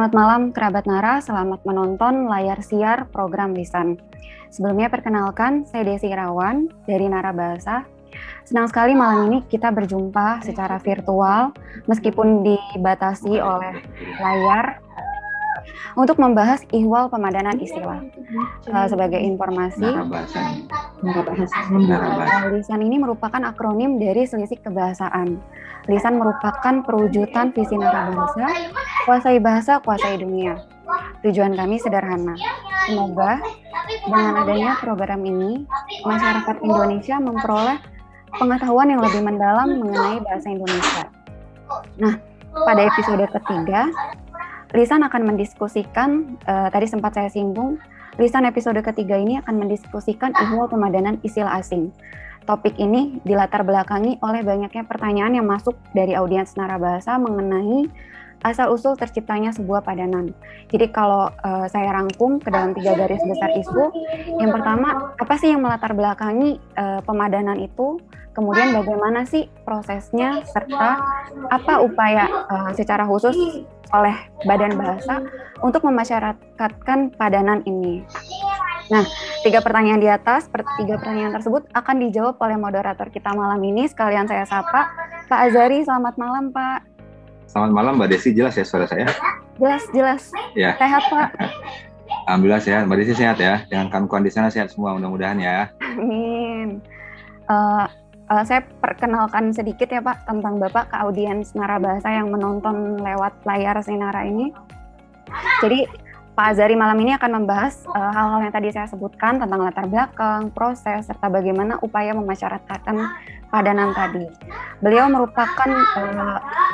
Selamat malam kerabat Nara, selamat menonton layar siar program Lisan. Sebelumnya perkenalkan, saya Desi Irawan dari Nara Bahasa. Senang sekali malam ini kita berjumpa secara virtual, meskipun dibatasi oleh layar, untuk membahas ihwal pemadanan istilah. Sebagai informasi, Lisan ini merupakan akronim dari selisih kebahasaan. Lisan merupakan perwujudan visi Nara Bahasa, kuasai bahasa, kuasai dunia. Tujuan kami sederhana. Semoga dengan adanya program ini, masyarakat Indonesia memperoleh pengetahuan yang lebih mendalam mengenai bahasa Indonesia. Nah, pada episode ketiga, Lisan akan mendiskusikan, tadi sempat saya singgung, Lisan episode ketiga ini akan mendiskusikan ihwal pemadanan istilah asing. Topik ini dilatar belakangi oleh banyaknya pertanyaan yang masuk dari audiens Nara Bahasa mengenai asal-usul terciptanya sebuah padanan. Jadi kalau saya rangkum ke dalam 3 garis besar isu, yang pertama, apa sih yang melatar belakangi pemadanan itu? Kemudian bagaimana sih prosesnya, serta apa upaya secara khusus oleh Badan Bahasa untuk memasyarakatkan padanan ini. Nah, 3 pertanyaan di atas, 3 pertanyaan tersebut akan dijawab oleh moderator kita malam ini. Sekalian saya sapa, Pak Azari, selamat malam Pak. Selamat malam Mbak Desi, jelas ya suara saya? Jelas. Ya. Sehat Pak? Alhamdulillah sehat, Mbak Desi sehat ya? Dengan kawan-kawan di sana sehat semua, mudah-mudahan ya. Amin. Saya perkenalkan sedikit ya Pak tentang Bapak ke audiens Nara Bahasa yang menonton lewat layar Sinara ini. Jadi Pak Azari malam ini akan membahas hal-hal yang tadi saya sebutkan tentang latar belakang, proses, serta bagaimana upaya memasyarakatkan padanan tadi. Beliau merupakan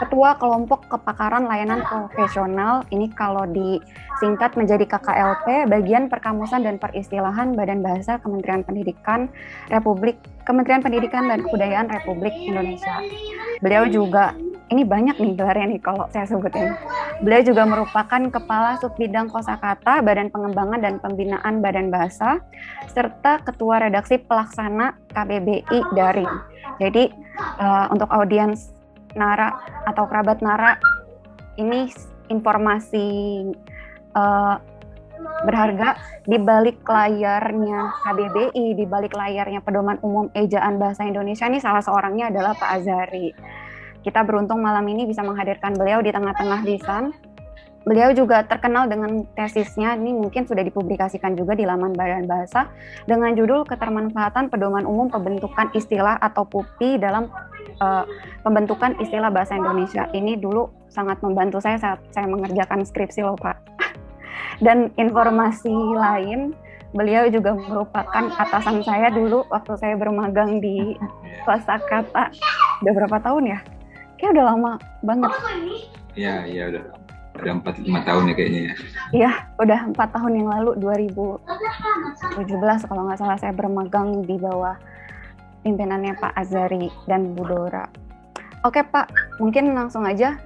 ketua kelompok kepakaran layanan profesional, ini kalau disingkat menjadi KKLP, bagian perkamusan dan peristilahan Badan Bahasa Kementerian Pendidikan dan Kebudayaan Republik Indonesia. Beliau juga, ini banyak nih gelarnya nih kalau saya sebutin. Beliau juga merupakan Kepala Subbidang Kosakata Badan Pengembangan dan Pembinaan Badan Bahasa, serta Ketua Redaksi Pelaksana KBBI Daring. Jadi untuk audiens Nara atau kerabat Nara, ini informasi berharga di balik layarnya KBBI, di balik layarnya Pedoman Umum Ejaan Bahasa Indonesia, ini salah seorangnya adalah Pak Azari. Kita beruntung malam ini bisa menghadirkan beliau di tengah-tengah lisan. Beliau juga terkenal dengan tesisnya, ini mungkin sudah dipublikasikan juga di laman Badan Bahasa, dengan judul Ketermanfaatan Pedoman Umum Pembentukan Istilah atau PUPI dalam pembentukan istilah bahasa Indonesia. Ini dulu sangat membantu saya saat saya mengerjakan skripsi loh Pak. Dan informasi lain, beliau juga merupakan atasan saya dulu waktu saya bermagang di Kosakata. Udah berapa tahun ya? Kayak udah lama banget. Iya udah 4-5 tahun ya kayaknya ya. Iya, udah 4 tahun yang lalu, 2017 kalau nggak salah saya bermagang di bawah pimpinannya Pak Azari dan Bu Dora. Oke Pak, mungkin langsung aja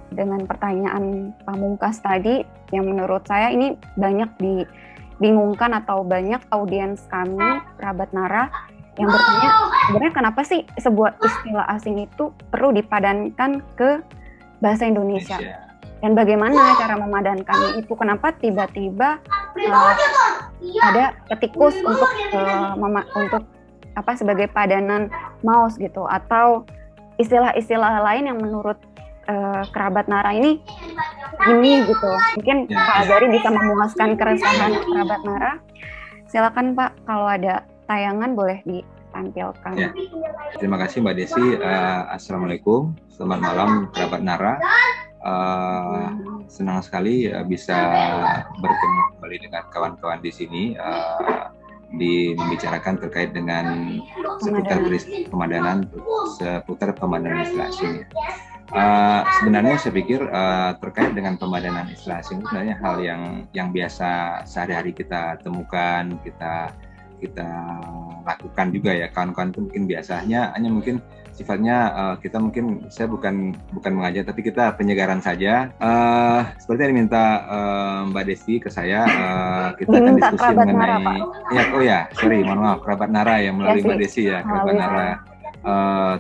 dengan pertanyaan pamungkas tadi yang menurut saya ini banyak dibingungkan atau banyak audiens kami, kerabat Nara, yang bertanya sebenarnya kenapa sih sebuah istilah asing itu perlu dipadankan ke bahasa Indonesia? Dan bagaimana cara memadankannya itu? Kenapa tiba-tiba ada ketikus untuk sebagai padanan mouse gitu, atau istilah-istilah lain yang menurut kerabat Nara ini gitu. Mungkin Pak Azari bisa memuaskan keresahan kerabat Nara. Silakan Pak, kalau ada tayangan boleh ditampilkan. Ya. Terima kasih Mbak Desi. Assalamualaikum, selamat malam kerabat Nara. Senang sekali bisa bertemu kembali dengan kawan-kawan di sini membicarakan terkait dengan pemadanan seputar pemadanan istilah asing. Sebenarnya saya pikir terkait dengan pemadanan istilah asing itu sebenarnya hal yang biasa sehari-hari kita temukan, kita lakukan juga ya. Kawan-kawan itu mungkin biasanya hanya mungkin sifatnya kita mungkin, saya bukan mengajar tapi kita penyegaran saja. Seperti yang diminta Mbak Desi ke saya, kita akan diskusi mengenai mohon maaf, kerabat Nara ya, melalui Mbak Desi ya, kerabat Nara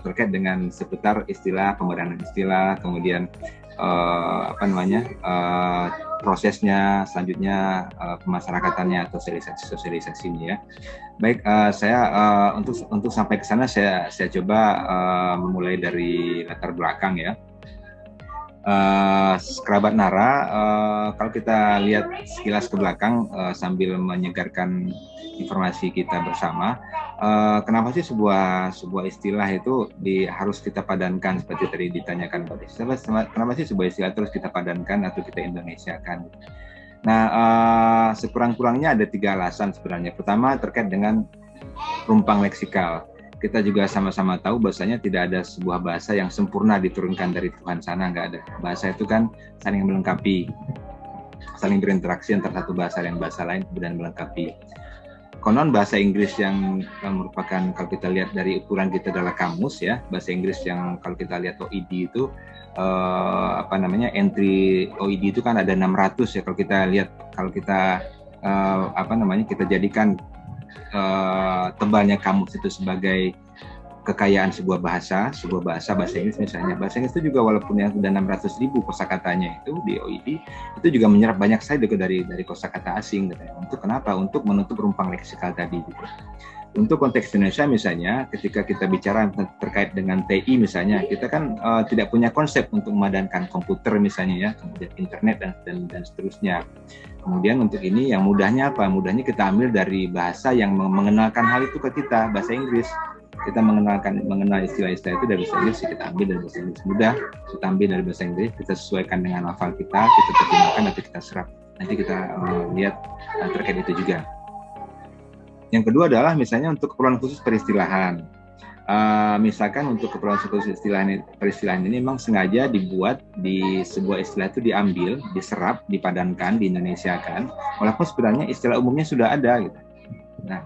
terkait dengan seputar istilah, pemadanan istilah, kemudian apa namanya prosesnya selanjutnya, pemasyarakatannya atau sosialisasinya ya. Baik, saya untuk sampai ke sana saya coba memulai dari latar belakang ya. Kerabat Nara, kalau kita lihat sekilas ke belakang sambil menyegarkan informasi kita bersama, kenapa sih sebuah istilah itu harus kita padankan seperti tadi ditanyakan Mbak Desi, kenapa sih sebuah istilah itu harus kita padankan atau kita Indonesiakan? Nah, sekurang-kurangnya ada 3 alasan sebenarnya. Pertama, terkait dengan rumpang leksikal. Kita juga sama-sama tahu bahwasanya tidak ada sebuah bahasa yang sempurna diturunkan dari Tuhan sana, nggak ada. Bahasa itu kan saling melengkapi, saling berinteraksi antara satu bahasa dan bahasa lain, kemudian melengkapi. Konon bahasa Inggris yang merupakan, kalau kita lihat dari ukuran kita adalah kamus ya, bahasa Inggris yang kalau kita lihat OED itu entry OED itu kan ada 600 ya, kalau kita lihat, kalau kita kita jadikan tebalnya kamus itu sebagai kekayaan sebuah bahasa Inggris misalnya. Bahasa Inggris itu juga walaupun yang sudah 600.000 kosakatanya itu di OED, itu juga menyerap banyak sekali dari kosakata asing. Untuk kenapa? Untuk menutup rumpang leksikal tadi. Gitu. Untuk konteks Indonesia misalnya, ketika kita bicara terkait dengan TI misalnya, kita kan tidak punya konsep untuk memadankan komputer misalnya ya, kemudian internet dan seterusnya. Kemudian untuk ini yang mudahnya apa? Mudahnya kita ambil dari bahasa yang mengenalkan hal itu ke kita, bahasa Inggris. Kita mengenal istilah-istilah itu dari bahasa Inggris, kita ambil dari bahasa Inggris mudah, kita ambil dari bahasa Inggris, kita sesuaikan dengan hafal kita terjemahkan atau kita serap. Nanti kita lihat terkait itu juga. Yang kedua adalah misalnya untuk keperluan khusus peristilahan. Misalkan untuk keperluan khusus peristilahan ini memang sengaja dibuat di sebuah istilah itu diambil, diserap, dipadankan, diindonesiakan, walaupun sebenarnya istilah umumnya sudah ada gitu. Nah,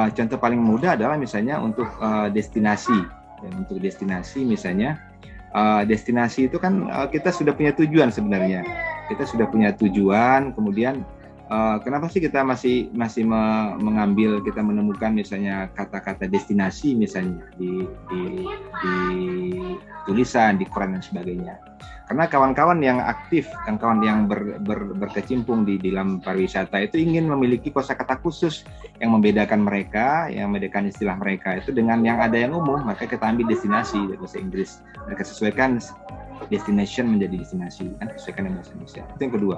contoh paling mudah adalah misalnya untuk destinasi. Ya, untuk destinasi misalnya, destinasi itu kan kita sudah punya tujuan sebenarnya. Kita sudah punya tujuan, kemudian kenapa sih kita masih mengambil, kita menemukan misalnya kata-kata destinasi misalnya di tulisan, di koran dan sebagainya. Karena kawan-kawan yang aktif, kawan-kawan yang berkecimpung di dalam pariwisata itu ingin memiliki kosakata khusus yang membedakan mereka, yang membedakan istilah mereka itu dengan yang ada yang umum, maka kita ambil destinasi dari bahasa Inggris. Mereka sesuaikan destination menjadi destinasi, kan sesuaikan dengan bahasa Indonesia. Itu yang kedua.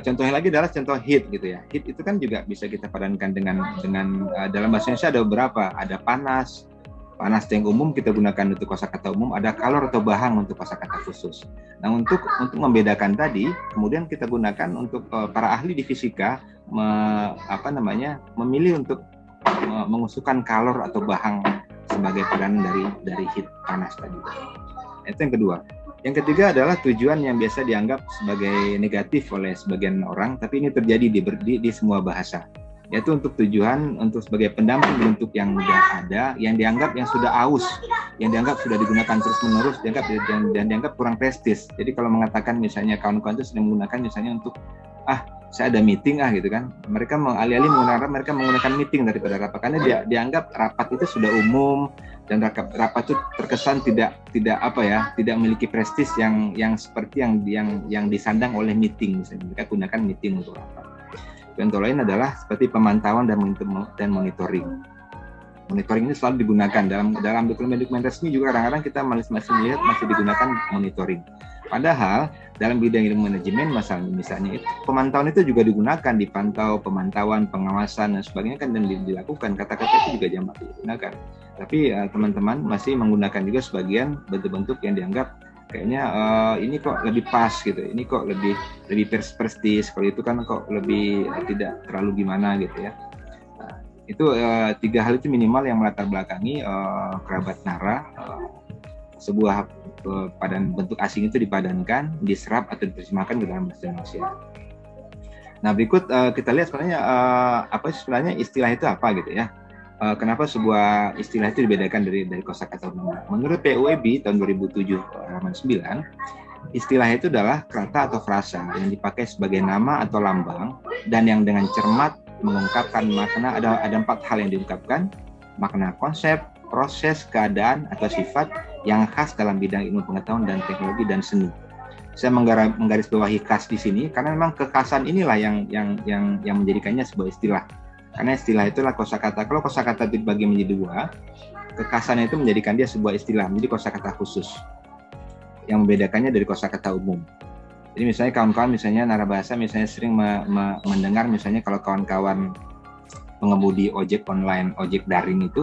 Contohnya lagi adalah contoh hit gitu ya. Hit itu kan juga bisa kita padankan dengan dalam bahasa Indonesia ada beberapa, ada panas yang umum kita gunakan untuk kosakata umum, ada kalor atau bahang untuk kosakata khusus. Nah, untuk membedakan tadi, kemudian kita gunakan untuk para ahli di fisika memilih untuk mengusulkan kalor atau bahang sebagai padanan dari hit panas tadi. Itu yang kedua. Yang ketiga adalah tujuan yang biasa dianggap sebagai negatif oleh sebagian orang, tapi ini terjadi di semua bahasa. Yaitu untuk tujuan untuk sebagai pendamping bentuk yang sudah ada, yang dianggap yang sudah aus, yang dianggap sudah digunakan terus-menerus, dianggap kurang prestis. Jadi kalau mengatakan misalnya kawan-kawan itu sedang menggunakan misalnya untuk saya ada meeting gitu kan, mereka alih-alih menggunakan meeting daripada rapat, karena dianggap rapat itu sudah umum dan rapat itu terkesan tidak memiliki prestis yang seperti yang disandang oleh meeting. Misalnya mereka gunakan meeting untuk rapat. Contoh lain adalah seperti pemantauan dan monitoring. Monitoring ini selalu digunakan dalam dokumen-dokumen resmi juga, kadang-kadang kita masih melihat masih digunakan monitoring. Padahal dalam bidang ilmu manajemen misalnya itu, pemantauan itu juga digunakan, dipantau, pemantauan, pengawasan dan sebagainya kan dan dilakukan. Kata-kata itu juga jamak digunakan. Tapi teman-teman masih menggunakan juga sebagian bentuk-bentuk yang dianggap kayaknya ini kok lebih pas gitu, ini kok lebih prestis, kalau itu kan kok lebih tidak terlalu gimana gitu ya. Nah, itu 3 hal itu minimal yang melatar belakangi kerabat Nara, sebuah bentuk asing itu dipadankan, diserap atau diterjemahkan ke dalam bahasa Indonesia. Nah, berikut kita lihat sebenarnya apa sebenarnya istilah itu apa gitu ya. Kenapa sebuah istilah itu dibedakan dari kosakata umum? Menurut PUEB tahun 2007 halaman 9, istilah itu adalah kata atau frasa yang dipakai sebagai nama atau lambang dan yang dengan cermat mengungkapkan makna. Ada 4 hal yang diungkapkan: makna konsep, proses, keadaan atau sifat yang khas dalam bidang ilmu pengetahuan dan teknologi dan seni. Saya menggarisbawahi khas di sini karena memang kekhasan inilah yang menjadikannya sebuah istilah. Karena istilah itulah kosakata. Kalau kosakata dibagi menjadi dua, kekhasannya itu menjadikan dia sebuah istilah, menjadi kosakata khusus yang membedakannya dari kosakata umum. Jadi misalnya kawan-kawan misalnya narabahasa misalnya sering mendengar misalnya kalau kawan-kawan pengemudi ojek online, ojek daring itu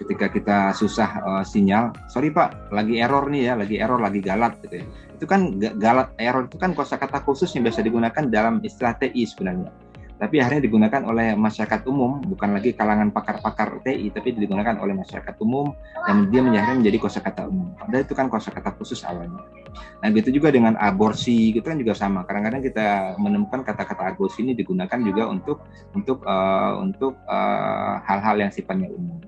ketika kita susah sinyal, sorry Pak, lagi error nih ya, lagi error, lagi galat gitu ya. Itu kan galat, error itu kan kosakata khusus yang biasa digunakan dalam istilah TI sebenarnya. Tapi akhirnya digunakan oleh masyarakat umum, bukan lagi kalangan pakar-pakar TI, tapi digunakan oleh masyarakat umum dan dia menjadi kosakata umum. Padahal itu kan kosakata khusus awalnya. Nah, gitu juga dengan aborsi, gitu kan juga sama. Kadang-kadang kita menemukan kata-kata aborsi ini digunakan juga untuk hal-hal yang sifatnya umum.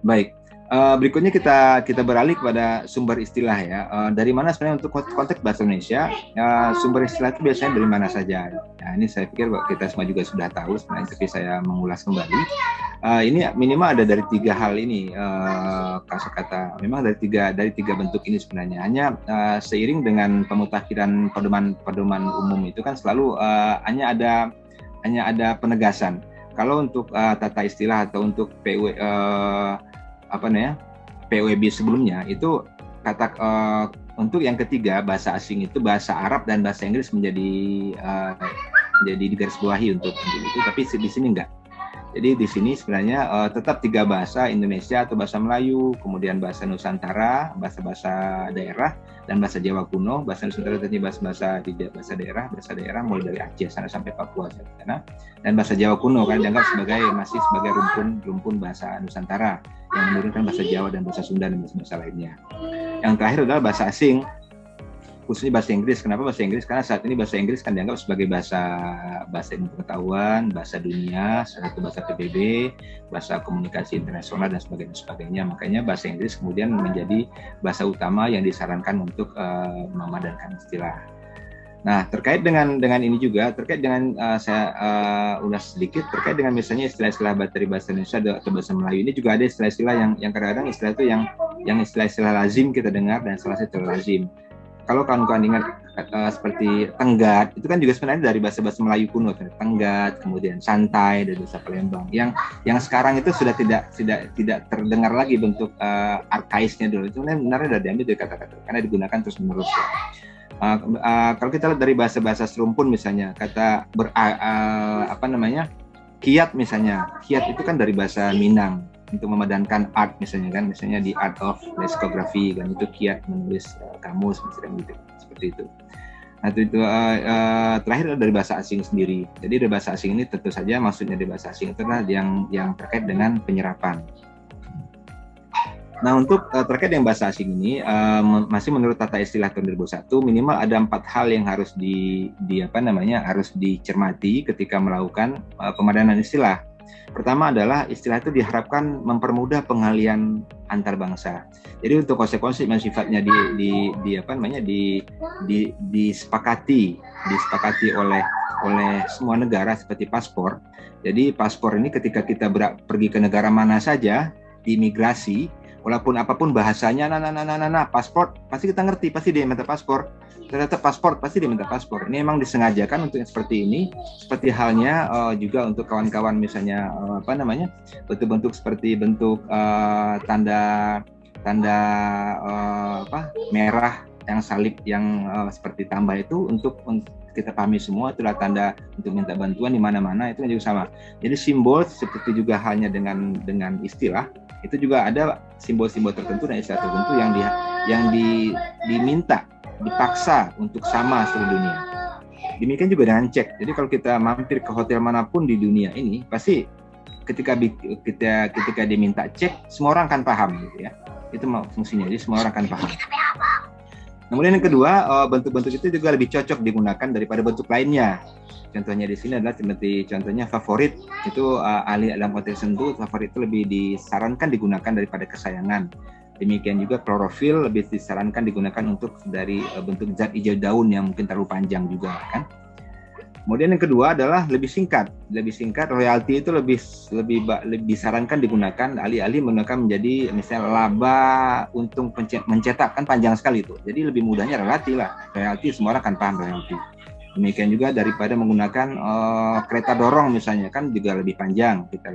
Baik. Berikutnya kita beralih kepada sumber istilah ya. Dari mana sebenarnya untuk konteks bahasa Indonesia sumber istilah itu biasanya dari mana saja? Nah, ini saya pikir kita semua juga sudah tahu sebenarnya, tapi saya mengulas kembali. Ini minimal ada dari 3 hal ini kosakata. Memang dari tiga bentuk ini sebenarnya. Hanya seiring dengan pemutakhiran pedoman umum itu kan selalu hanya ada penegasan. Kalau untuk tata istilah atau untuk PWB sebelumnya itu kata untuk yang ketiga bahasa asing itu bahasa Arab dan bahasa Inggris menjadi digarisbawahi untuk itu, tapi di sini enggak. Jadi di sini sebenarnya tetap 3 bahasa, Indonesia atau bahasa Melayu, kemudian bahasa Nusantara, bahasa daerah, dan bahasa Jawa kuno. Bahasa Nusantara tadi bahasa daerah mulai dari Aceh sana sampai Papua sana, dan bahasa Jawa kuno kan dianggap masih sebagai rumpun bahasa Nusantara yang menurunkan bahasa Jawa dan bahasa Sunda dan bahasa lainnya. Yang terakhir adalah bahasa asing, khususnya bahasa Inggris. Kenapa bahasa Inggris? Karena saat ini bahasa Inggris kan dianggap sebagai bahasa ilmu pengetahuan, bahasa dunia, satu bahasa PBB, bahasa komunikasi internasional dan sebagainya. Makanya bahasa Inggris kemudian menjadi bahasa utama yang disarankan untuk memadankan istilah. Nah, terkait dengan ini juga, terkait dengan saya ulas sedikit terkait dengan misalnya istilah-istilah dari bahasa Indonesia atau bahasa Melayu, ini juga ada istilah-istilah yang kadang-kadang istilah itu yang istilah-istilah lazim kita dengar dan salah satu lazim. Kalau kawan-kawan ingat seperti tenggat, itu kan juga sebenarnya dari bahasa-bahasa Melayu kuno, tenggat, kemudian santai dari bahasa Palembang. Yang sekarang itu sudah tidak terdengar lagi bentuk arkaisnya dulu. Itu sebenarnya sudah diambil dari kata-kata karena digunakan terus-menerus. Kalau kita lihat dari bahasa-bahasa serumpun misalnya, kata kiat misalnya. Kiat itu kan dari bahasa Minang untuk memadankan art misalnya kan, misalnya di art of lexicography kan, itu kiat menulis kamus misalnya gitu, seperti itu. Nah itu terakhir dari bahasa asing sendiri. Jadi dari bahasa asing ini tentu saja maksudnya dari bahasa asing itu adalah yang terkait dengan penyerapan. Nah untuk terkait dengan bahasa asing ini masih menurut tata istilah tahun 2001 minimal ada 4 hal yang harus harus dicermati ketika melakukan pemadanan istilah. Pertama adalah istilah itu diharapkan mempermudah pengalian antar bangsa. Jadi untuk konsep-konsep yang sifatnya disepakati oleh semua negara seperti paspor. Jadi paspor ini ketika kita pergi ke negara mana saja di imigrasi, walaupun apapun bahasanya, paspor pasti kita ngerti, pasti dia minta paspor. Ternyata paspor pasti diminta paspor. Ini memang disengajakan untuk yang seperti ini. Seperti halnya juga untuk kawan-kawan misalnya bentuk-bentuk seperti bentuk tanda merah yang salib yang seperti tambah itu untuk kita pahami semua itulah tanda untuk minta bantuan di mana-mana, itu juga sama. Jadi simbol seperti juga halnya dengan istilah, itu juga ada simbol-simbol tertentu dan istilah tertentu yang diminta, dipaksa untuk sama seluruh dunia. Demikian juga dengan cek. Jadi kalau kita mampir ke hotel manapun di dunia ini, pasti ketika diminta cek, semua orang akan paham gitu ya. Itu fungsinya. Jadi semua orang akan paham. Kemudian yang kedua, bentuk-bentuk itu juga lebih cocok digunakan daripada bentuk lainnya. Contohnya di sini adalah seperti contohnya favorit, itu ahli dalam konteks tertentu favorit itu lebih disarankan digunakan daripada kesayangan. Demikian juga klorofil lebih disarankan digunakan untuk dari bentuk zat hijau daun yang mungkin terlalu panjang juga kan. Kemudian yang kedua adalah lebih singkat. Lebih singkat, royalti itu lebih disarankan digunakan alih-alih menggunakan menjadi misalnya laba untung mencetak, kan panjang sekali itu. Jadi lebih mudahnya royalti lah. Royalti semua orang akan paham royalti. Demikian juga daripada menggunakan kereta dorong misalnya, kan juga lebih panjang. Kita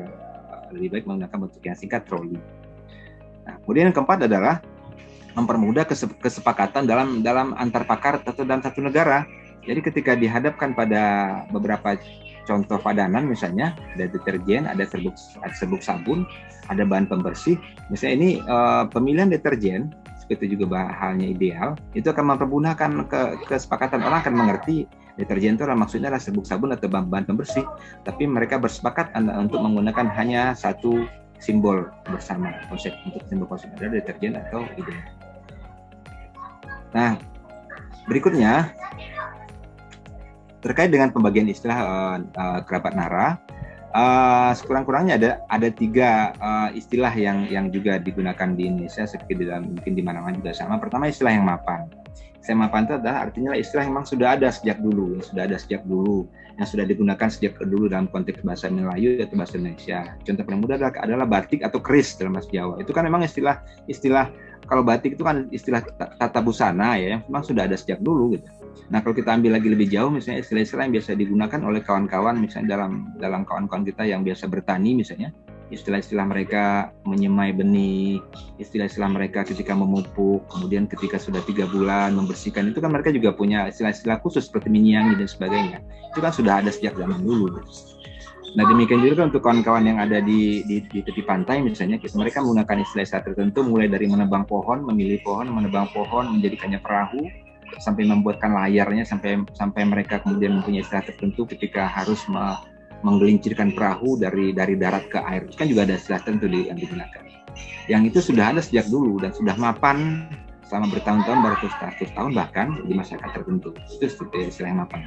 lebih baik menggunakan bentuk yang singkat, troli. Nah, kemudian yang keempat adalah mempermudah kesepakatan dalam antar pakar atau dalam satu negara. Jadi ketika dihadapkan pada beberapa contoh padanan, misalnya ada deterjen, ada serbuk sabun, ada bahan pembersih, misalnya ini pemilihan deterjen, seperti juga halnya ideal, itu akan mempermudahkan kesepakatan. Orang akan mengerti deterjen itu maksudnya adalah serbuk sabun atau bahan pembersih, tapi mereka bersepakat untuk menggunakan hanya satu simbol bersama, konsep untuk simbol konsep adalah deterjen atau ideal. Nah, berikutnya terkait dengan pembagian istilah kerabat nara, sekurang-kurangnya ada 3 istilah yang juga digunakan di Indonesia, seperti mungkin di mana-mana juga sama. Pertama, istilah yang mapan. Istilah mapan itu adalah artinya istilah yang memang sudah ada sejak dulu, yang sudah digunakan sejak dulu dalam konteks bahasa Melayu atau bahasa Indonesia. Contoh paling mudah adalah batik atau keris dalam bahasa Jawa. Itu kan memang istilah kalau batik itu kan istilah tata busana ya, yang memang sudah ada sejak dulu gitu. Nah, kalau kita ambil lagi lebih jauh, misalnya istilah-istilah yang biasa digunakan oleh kawan-kawan, misalnya dalam kawan-kawan kita yang biasa bertani, misalnya istilah-istilah mereka menyemai benih, istilah-istilah mereka ketika memupuk, kemudian ketika sudah 3 bulan membersihkan, itu kan mereka juga punya istilah-istilah khusus seperti minyangi dan sebagainya. Itu kan sudah ada sejak zaman dulu. Nah, demikian juga untuk kawan-kawan yang ada di tepi pantai, misalnya mereka menggunakan istilah-istilah tertentu, mulai dari menebang pohon, memilih pohon, menebang pohon, menjadikannya perahu, sampai membuatkan layarnya, sampai mereka kemudian mempunyai istilah tertentu ketika harus menggelincirkan perahu dari darat ke air. Itu kan juga ada istilah tertentu yang digunakan. Yang itu sudah ada sejak dulu dan sudah mapan selama bertahun-tahun, beratus tahun bahkan di masyarakat tertentu. Itu seperti istilah yang mapan.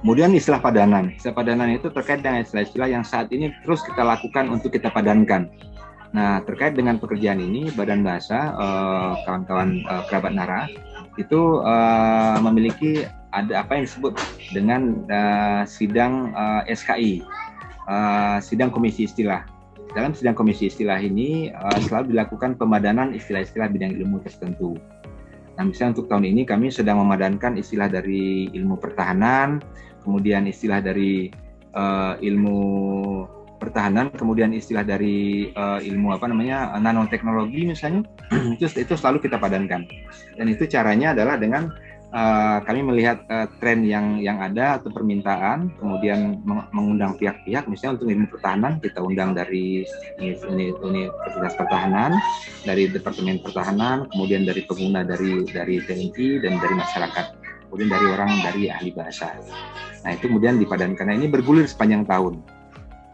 Kemudian istilah padanan. Istilah padanan itu terkait dengan istilah-istilah yang saat ini terus kita lakukan untuk kita padankan. Nah, terkait dengan pekerjaan ini, Badan Bahasa, kawan-kawan kerabat nara, itu memiliki ada apa yang disebut dengan sidang SKI, sidang komisi istilah. Dalam sidang komisi istilah ini selalu dilakukan pemadanan istilah-istilah bidang ilmu tertentu. Nah, misalnya untuk tahun ini kami sedang memadankan istilah dari ilmu pertahanan, kemudian istilah dari ilmu pertahanan, kemudian istilah dari ilmu nanoteknologi misalnya, itu selalu kita padankan. Dan itu caranya adalah dengan kami melihat tren yang ada atau permintaan, kemudian mengundang pihak-pihak, misalnya untuk ilmu pertahanan kita undang dari Universitas Pertahanan, dari Departemen Pertahanan, kemudian dari pengguna dari TNI dan dari masyarakat, kemudian dari ahli bahasa. Nah, itu kemudian dipadankan. Nah, ini bergulir sepanjang tahun.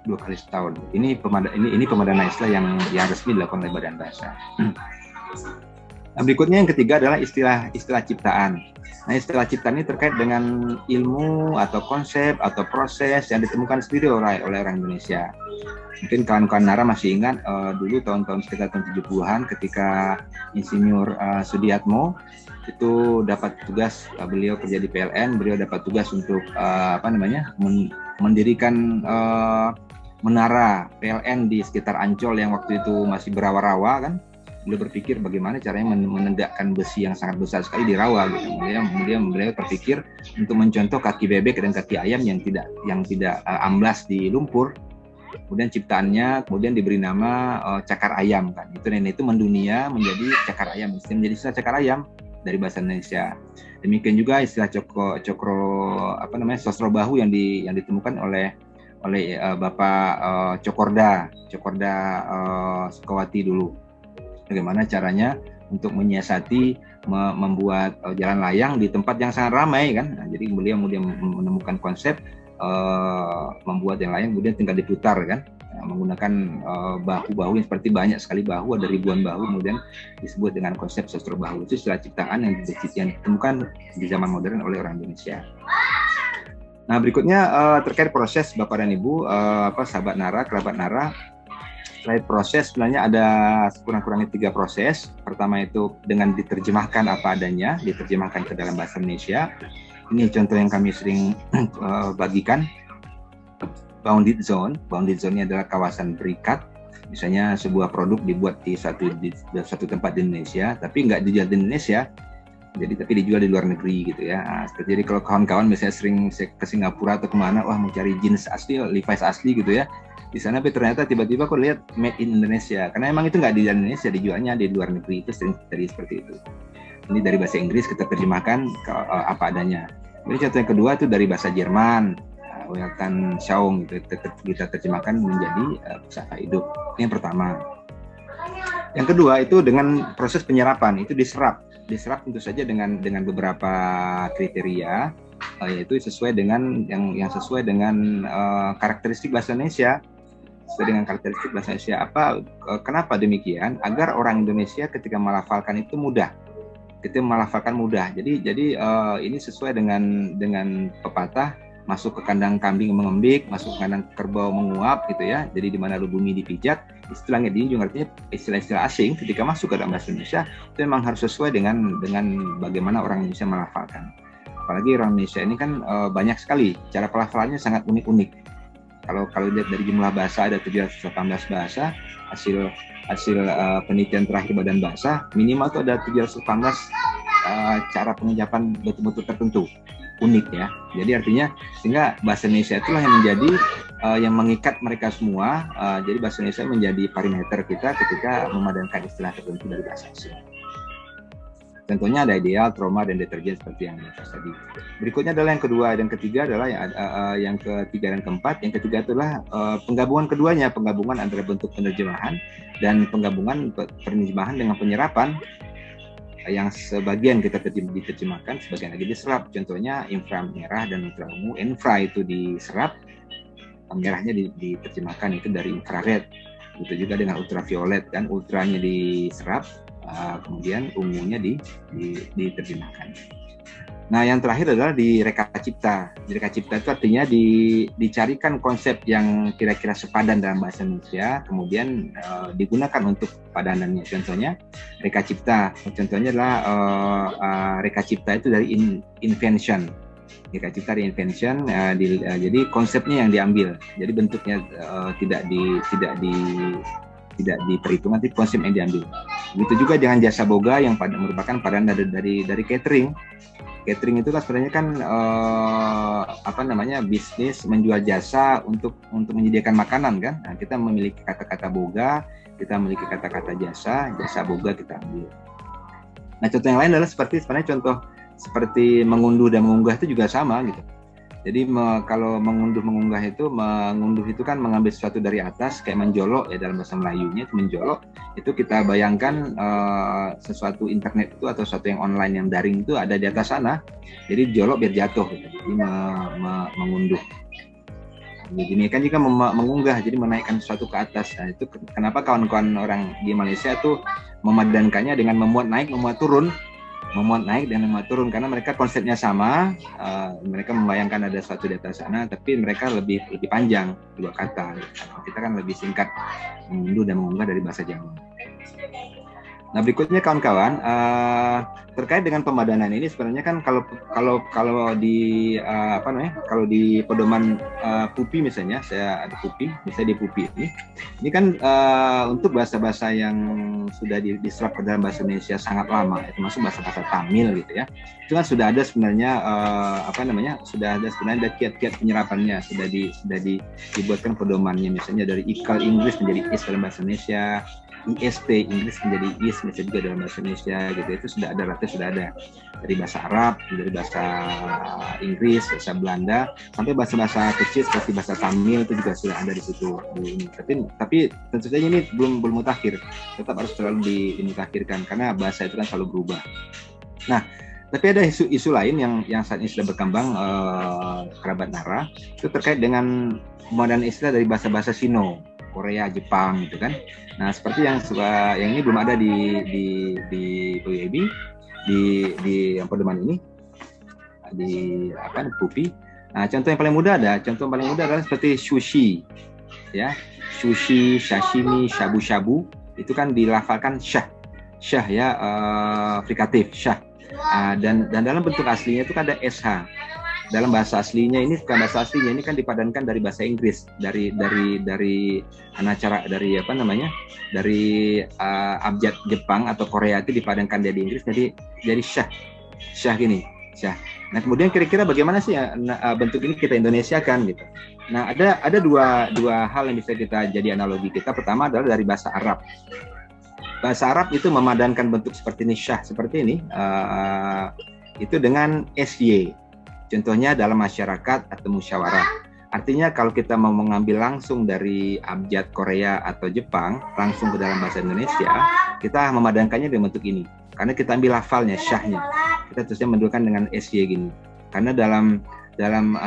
2 kali setahun. Ini pemadanan istilah yang resmi dilakukan oleh Badan Bahasa. Nah, berikutnya yang ketiga adalah istilah ciptaan. Nah, istilah ciptaan ini terkait dengan ilmu atau konsep atau proses yang ditemukan sendiri oleh orang Indonesia. Mungkin kawan-kawan nara masih ingat dulu tahun-tahun sekitar tahun 70-an ketika Insinyur Sudiatmo itu dapat tugas, beliau kerja di PLN, beliau dapat tugas untuk mendirikan menara PLN di sekitar Ancol yang waktu itu masih berawa-rawa kan. Beliau berpikir bagaimana caranya menegakkan besi yang sangat besar sekali di rawa gitu. Kemudian beliau berpikir untuk mencontoh kaki bebek dan kaki ayam yang tidak amblas di lumpur. Kemudian ciptaannya kemudian diberi nama cakar ayam kan. Itu mendunia menjadi cakar ayam, menjadi istilah cakar ayam dari bahasa Indonesia. Demikian juga istilah sosro bahu yang ditemukan oleh Bapak Cokorda Sukawati dulu. Bagaimana caranya untuk menyiasati membuat jalan layang di tempat yang sangat ramai kan. Nah, jadi beliau kemudian menemukan konsep membuat yang lain kemudian tinggal diputar kan, menggunakan bahu-bahu yang seperti banyak sekali bahu, ada ribuan bahu, kemudian disebut dengan konsep sosro bahu. Itu istilah ciptaan yang ditemukan di zaman modern oleh orang Indonesia. Nah, berikutnya terkait proses Bapak dan Ibu, sahabat nara, kerabat nara. Terkait proses sebenarnya ada kurang-kurangnya 3 proses. Pertama itu dengan diterjemahkan apa adanya, diterjemahkan ke dalam bahasa Indonesia. Ini contoh yang kami sering bagikan. Bounded zone. Bounded zone ini adalah kawasan berikat. Misalnya sebuah produk dibuat di satu tempat di Indonesia, tapi nggak dijual di Indonesia, tapi dijual di luar negeri gitu ya. Nah, jadi kalau kawan-kawan misalnya sering ke Singapura atau kemana, wah mau cari jeans asli, Levi's asli gitu ya, di sana tapi ternyata tiba-tiba kok lihat made in Indonesia, karena emang itu nggak di Indonesia, dijualnya di luar negeri. Itu sering terjadi seperti itu. Ini dari bahasa Inggris kita terjemahkan apa adanya. Ini contoh yang kedua itu dari bahasa Jerman, Weltanschauung gitu, kita terjemahkan menjadi pusaka hidup. Ini yang pertama. Yang kedua itu dengan proses penyerapan, itu diserap tentu saja dengan beberapa kriteria, yaitu sesuai dengan yang sesuai dengan karakteristik bahasa Indonesia. Sesuai dengan karakteristik bahasa Indonesia. Kenapa demikian? Agar orang Indonesia ketika melafalkan itu mudah. Jadi ini sesuai dengan pepatah, masuk ke kandang kambing mengembik, masuk ke kandang kerbau menguap gitu ya. Jadi di mana bumi dipijak, istilahnya dijunjung, artinya istilah-istilah asing ketika masuk ke dalam bahasa Indonesia itu memang harus sesuai dengan bagaimana orang Indonesia melafalkan. Apalagi orang Indonesia ini kan banyak sekali, cara pelafalannya sangat unik-unik. Kalau lihat dari jumlah bahasa ada 718 bahasa, hasil penelitian terakhir Badan Bahasa minimal itu ada 718 cara pengucapan betul-betul tertentu, unik ya. Jadi artinya sehingga bahasa Indonesia itulah yang menjadi yang mengikat mereka semua. Jadi bahasa Indonesia menjadi parameter kita ketika memadankan istilah tertentu dari bahasa asing. Tentunya ada ideal, trauma, dan deterjen seperti yang atas tadi. Berikutnya adalah yang kedua dan ketiga adalah yang ketiga dan keempat. Yang ketiga itulah penggabungan keduanya, penggabungan antara bentuk penerjemahan dan penggabungan penerjemahan dengan penyerapan, yang sebagian kita diterjemahkan, sebagian lagi diserap. Contohnya inframerah dan ultra ungu. Infra itu diserap, merahnya diterjemahkan itu dari infrared. Begitu juga dengan ultraviolet, dan ultranya diserap, kemudian ungunya diterjemahkan. Nah, yang terakhir adalah di reka cipta. Di reka cipta itu artinya dicarikan konsep yang kira-kira sepadan dalam bahasa Indonesia, kemudian digunakan untuk padanannya. Contohnya reka cipta. Contohnya adalah reka cipta itu dari invention. Reka cipta dari invention. Jadi konsepnya yang diambil. Jadi bentuknya tidak diperhitungkan, tapi konsep yang diambil. Begitu juga dengan jasa boga yang merupakan padanan dari catering. Catering itu kan sebenarnya kan bisnis menjual jasa untuk menyediakan makanan kan. Nah, kita memiliki kata-kata boga, kita memiliki kata-kata jasa boga kita ambil. Nah, contoh yang lain adalah sebenarnya contoh seperti mengunduh dan mengunggah itu juga sama gitu. Jadi kalau mengunduh itu kan mengambil sesuatu dari atas, kayak menjolok ya dalam bahasa Melayunya itu menjolok. Itu kita bayangkan sesuatu internet itu atau sesuatu yang online yang daring itu ada di atas sana. Jadi jolok biar jatuh gitu. Jadi mengunduh. Begini kan juga mengunggah, jadi menaikkan sesuatu ke atas. Nah, itu kenapa kawan-kawan orang di Malaysia tuh memadankannya dengan memuat naik, memuat turun. Memuat naik dan memuat turun, karena mereka konsepnya sama. Mereka membayangkan ada sesuatu di atas sana, tapi mereka lebih panjang dua kata. Kita kan lebih singkat mengunduh dan mengunggah dari bahasa Jawa. Nah, berikutnya kawan-kawan, terkait dengan pemadanan ini sebenarnya kan kalau di kalau di pedoman PUPI misalnya, saya ada PUPI, misalnya di PUPI ini kan untuk bahasa-bahasa yang sudah diserap ke dalam bahasa Indonesia sangat lama, termasuk bahasa-bahasa Tamil gitu ya. Itu kan sudah ada sebenarnya sudah ada sebenarnya kiat-kiat penyerapannya, sudah dibuatkan pedomannya, misalnya dari ikal Inggris menjadi is dalam bahasa Indonesia, IST Inggris menjadi is misalnya juga dalam bahasa Indonesia gitu. Itu sudah ada dari bahasa Arab, dari bahasa Inggris, bahasa Belanda, sampai bahasa-bahasa kecil seperti bahasa Tamil itu juga sudah ada di situ. Tapi tentu saja ini belum mutakhir, tetap harus selalu dimutakhirkan karena bahasa itu kan selalu berubah. Nah, tapi ada isu lain yang saat ini sudah berkembang, kerabat Nara, itu terkait dengan pemadanan istilah dari bahasa-bahasa Sino, Korea, Jepang gitu kan. Nah, seperti yang ini belum ada di OIB, di yang pedoman ini, di PUPI. Nah, contoh yang paling mudah adalah seperti sushi, ya, sushi, sashimi, shabu-shabu, itu kan dilafalkan syah ya, frikatif syah. Dan dalam bentuk aslinya itu kan ada SH. Dalam bahasa aslinya ini, bukan bahasa aslinya, ini kan dipadankan dari bahasa Inggris, dari abjad Jepang atau Korea itu dipadankan dari Inggris jadi syah gini, syah. Nah, kemudian kira-kira bagaimana sih bentuk ini kita Indonesiakan gitu. Nah, ada dua hal yang bisa kita jadi analogi kita. Pertama adalah dari bahasa Arab. Bahasa Arab itu memadankan bentuk seperti ini, syah seperti ini, itu dengan SY. Contohnya dalam masyarakat atau musyawarah. Artinya kalau kita mau mengambil langsung dari abjad Korea atau Jepang langsung ke dalam bahasa Indonesia, kita memadankannya dengan bentuk ini. Karena kita ambil lafalnya, syahnya. Kita terusnya mendudukan dengan SY gini. Karena dalam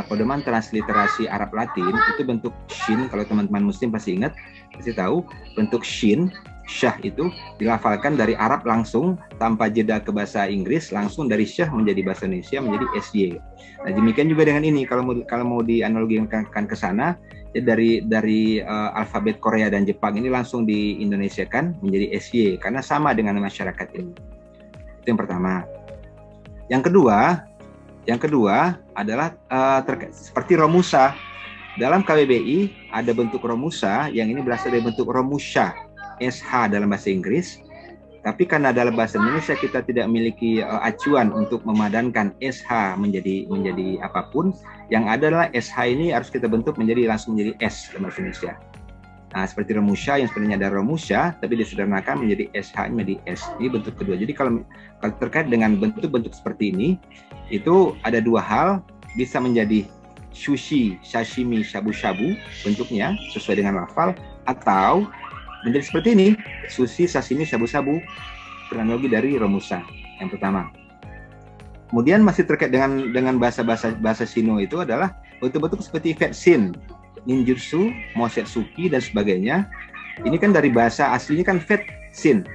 pedoman transliterasi Arab Latin itu bentuk shin, kalau teman-teman muslim pasti ingat, pasti tahu bentuk shin, syah itu dilafalkan dari Arab langsung tanpa jeda ke bahasa Inggris, langsung dari syah menjadi bahasa Indonesia menjadi SY. Nah, demikian juga dengan ini, kalau mau dianalogikan ke sana, ya dari alfabet Korea dan Jepang ini langsung di Indonesiakan menjadi SY karena sama dengan masyarakat ini. Itu yang pertama. Yang kedua adalah seperti romusa. Dalam KBBI ada bentuk romusa yang ini berasal dari bentuk romusha, SH dalam bahasa Inggris. Tapi karena dalam bahasa Indonesia kita tidak memiliki acuan untuk memadankan SH menjadi apapun, yang adalah SH ini harus kita bentuk langsung menjadi S dalam bahasa Indonesia. Nah, seperti romusha yang sebenarnya ada romusha, tapi disederhanakan menjadi SH menjadi S. Ini bentuk kedua. Jadi kalau terkait dengan bentuk-bentuk seperti ini, itu ada dua hal, bisa menjadi sushi, sashimi, shabu-shabu bentuknya sesuai dengan lafal, atau menjadi seperti ini, sushi, sashimi, shabu-shabu, analogi dari romusa yang pertama. Kemudian masih terkait dengan bahasa Sino itu adalah bentuk-bentuk seperti vetsin, ninjutsu, mosetsuki dan sebagainya. Ini kan dari bahasa aslinya kan vetsin,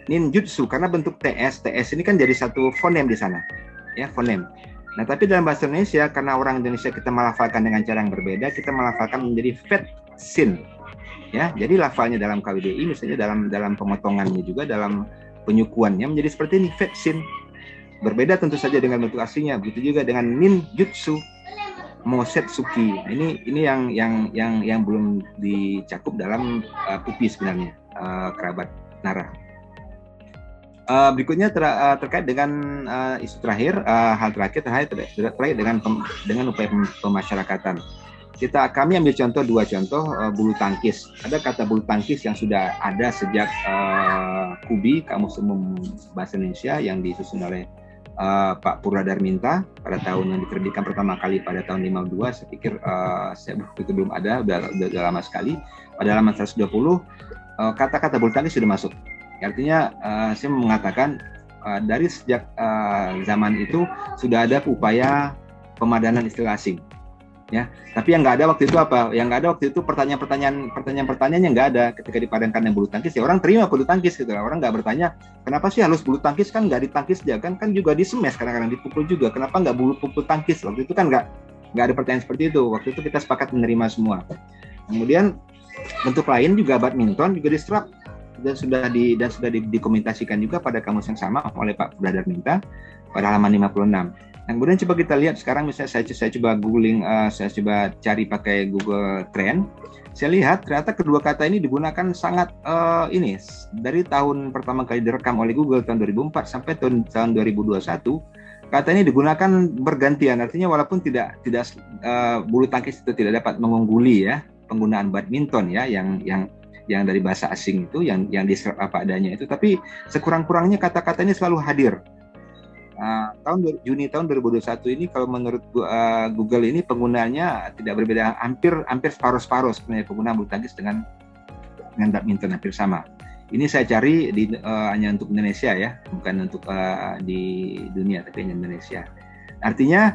ninjutsu, karena bentuk TS ini kan jadi satu fonem di sana, ya, fonem. Nah, tapi dalam bahasa Indonesia, karena orang Indonesia kita melafalkan dengan cara yang berbeda, kita melafalkan menjadi vetsin. Ya, jadi lafalnya dalam KBBI misalnya dalam pemotongannya juga dalam penyukuannya menjadi seperti ini, vetsin. Berbeda tentu saja dengan bentuk aslinya. Begitu juga dengan ninjutsu, mosetsuki. Nah, ini yang belum dicakup dalam PUPI sebenarnya, kerabat Nara. Berikutnya terkait dengan isu terakhir, hal terakhir terkait dengan upaya pemasyarakatan. Kami ambil dua contoh bulu tangkis. Ada kata bulu tangkis yang sudah ada sejak KUBI, Kamus Umum Bahasa Indonesia, yang disusun oleh Pak Purwadarminta pada tahun yang diterbitkan pertama kali pada tahun 52. Saya pikir itu belum ada, udah lama sekali. Pada halaman 120 kata-kata bulu tangkis sudah masuk. Artinya saya mengatakan dari sejak zaman itu sudah ada upaya pemadanan istilah asing. Ya, tapi yang nggak ada waktu itu apa? Yang nggak ada waktu itu pertanyaan-pertanyaannya nggak ada. Ketika dipadankan dengan bulu tangkis, ya orang terima bulu tangkis gitu. Orang nggak bertanya, kenapa sih halus bulu tangkis, kan nggak ditangkis aja, kan juga disemes, kadang-kadang dipukul juga. Kenapa nggak bulu tangkis? Waktu itu kan nggak ada pertanyaan seperti itu. Waktu itu kita sepakat menerima semua. Kemudian bentuk lain juga badminton juga diserap dan sudah dikomunikasikan juga pada kamus yang sama oleh Pak Purwadarminta pada halaman 56. Nah, kemudian coba kita lihat sekarang, misalnya saya coba googling, saya coba cari pakai Google Trend. Saya lihat ternyata kedua kata ini digunakan sangat ini dari tahun pertama kali direkam oleh Google tahun 2004 sampai tahun 2021. Kata ini digunakan bergantian, artinya walaupun tidak bulu tangkis itu tidak dapat mengungguli ya penggunaan badminton ya yang dari bahasa asing itu yang diserap apa adanya itu, tapi sekurang-kurangnya kata-kata ini selalu hadir. Juni tahun 2021 ini kalau menurut Google ini penggunaannya tidak berbeda, hampir separuh sebenarnya penggunaan bulu tangkis dengan badminton, hampir sama. Ini saya cari hanya untuk Indonesia ya, bukan untuk di dunia, tapi hanya Indonesia. Artinya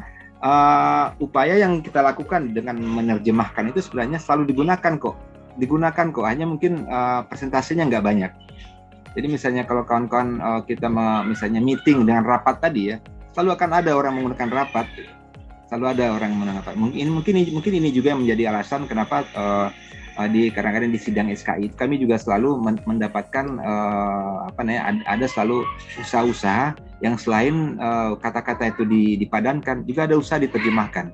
upaya yang kita lakukan dengan menerjemahkan itu sebenarnya selalu digunakan kok, hanya mungkin persentasenya nggak banyak. Jadi misalnya kalau kawan-kawan kita misalnya meeting dengan rapat tadi ya, selalu akan ada orang menggunakan rapat, selalu ada orang menggunakan rapat. Mungkin ini juga yang menjadi alasan kenapa kadang-kadang di sidang SKI kami juga selalu mendapatkan ada selalu usaha-usaha yang selain kata-kata itu dipadankan, juga ada usaha diterjemahkan.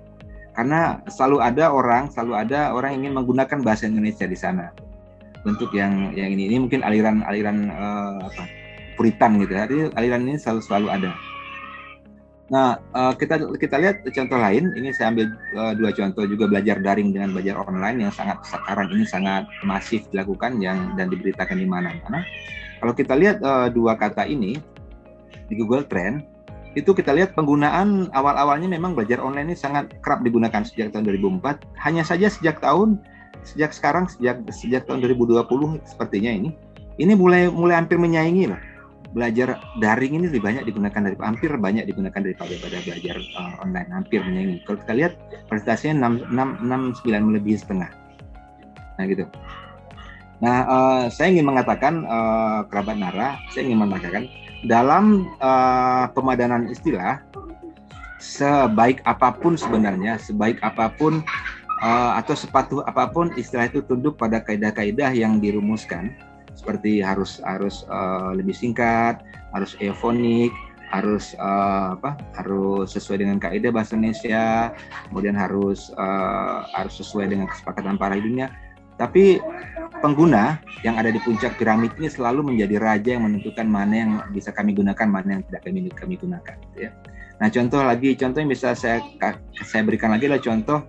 Karena selalu ada orang yang ingin menggunakan bahasa Indonesia di sana. Bentuk yang ini mungkin aliran Puritan gitu. Jadi aliran ini selalu ada. Nah, kita lihat contoh lain. Ini saya ambil 2 contoh juga belajar daring dengan belajar online yang sekarang ini sangat masif dilakukan dan diberitakan di mana-mana. Kalau kita lihat 2 kata ini di Google Trend, itu kita lihat penggunaan awal-awalnya memang belajar online ini sangat kerap digunakan sejak tahun 2004. Hanya saja sejak tahun 2020 sepertinya ini mulai hampir menyaingi lah. Belajar daring ini lebih hampir banyak digunakan daripada belajar online, hampir menyaingi. Kalau kita lihat presentasinya 9 lebih setengah. Nah gitu. Nah, saya ingin mengatakan kerabat Nara, dalam pemadanan istilah, sebaik apapun atau sepatuh apapun istilah itu tunduk pada kaidah-kaidah yang dirumuskan, seperti harus lebih singkat, harus eofonik, harus sesuai dengan kaidah bahasa Indonesia, kemudian harus sesuai dengan kesepakatan para dunia. Tapi pengguna yang ada di puncak piramid ini selalu menjadi raja yang menentukan mana yang bisa kami gunakan, mana yang tidak kami gunakan. Gitu ya. Nah, contoh yang bisa saya berikan lagi adalah contoh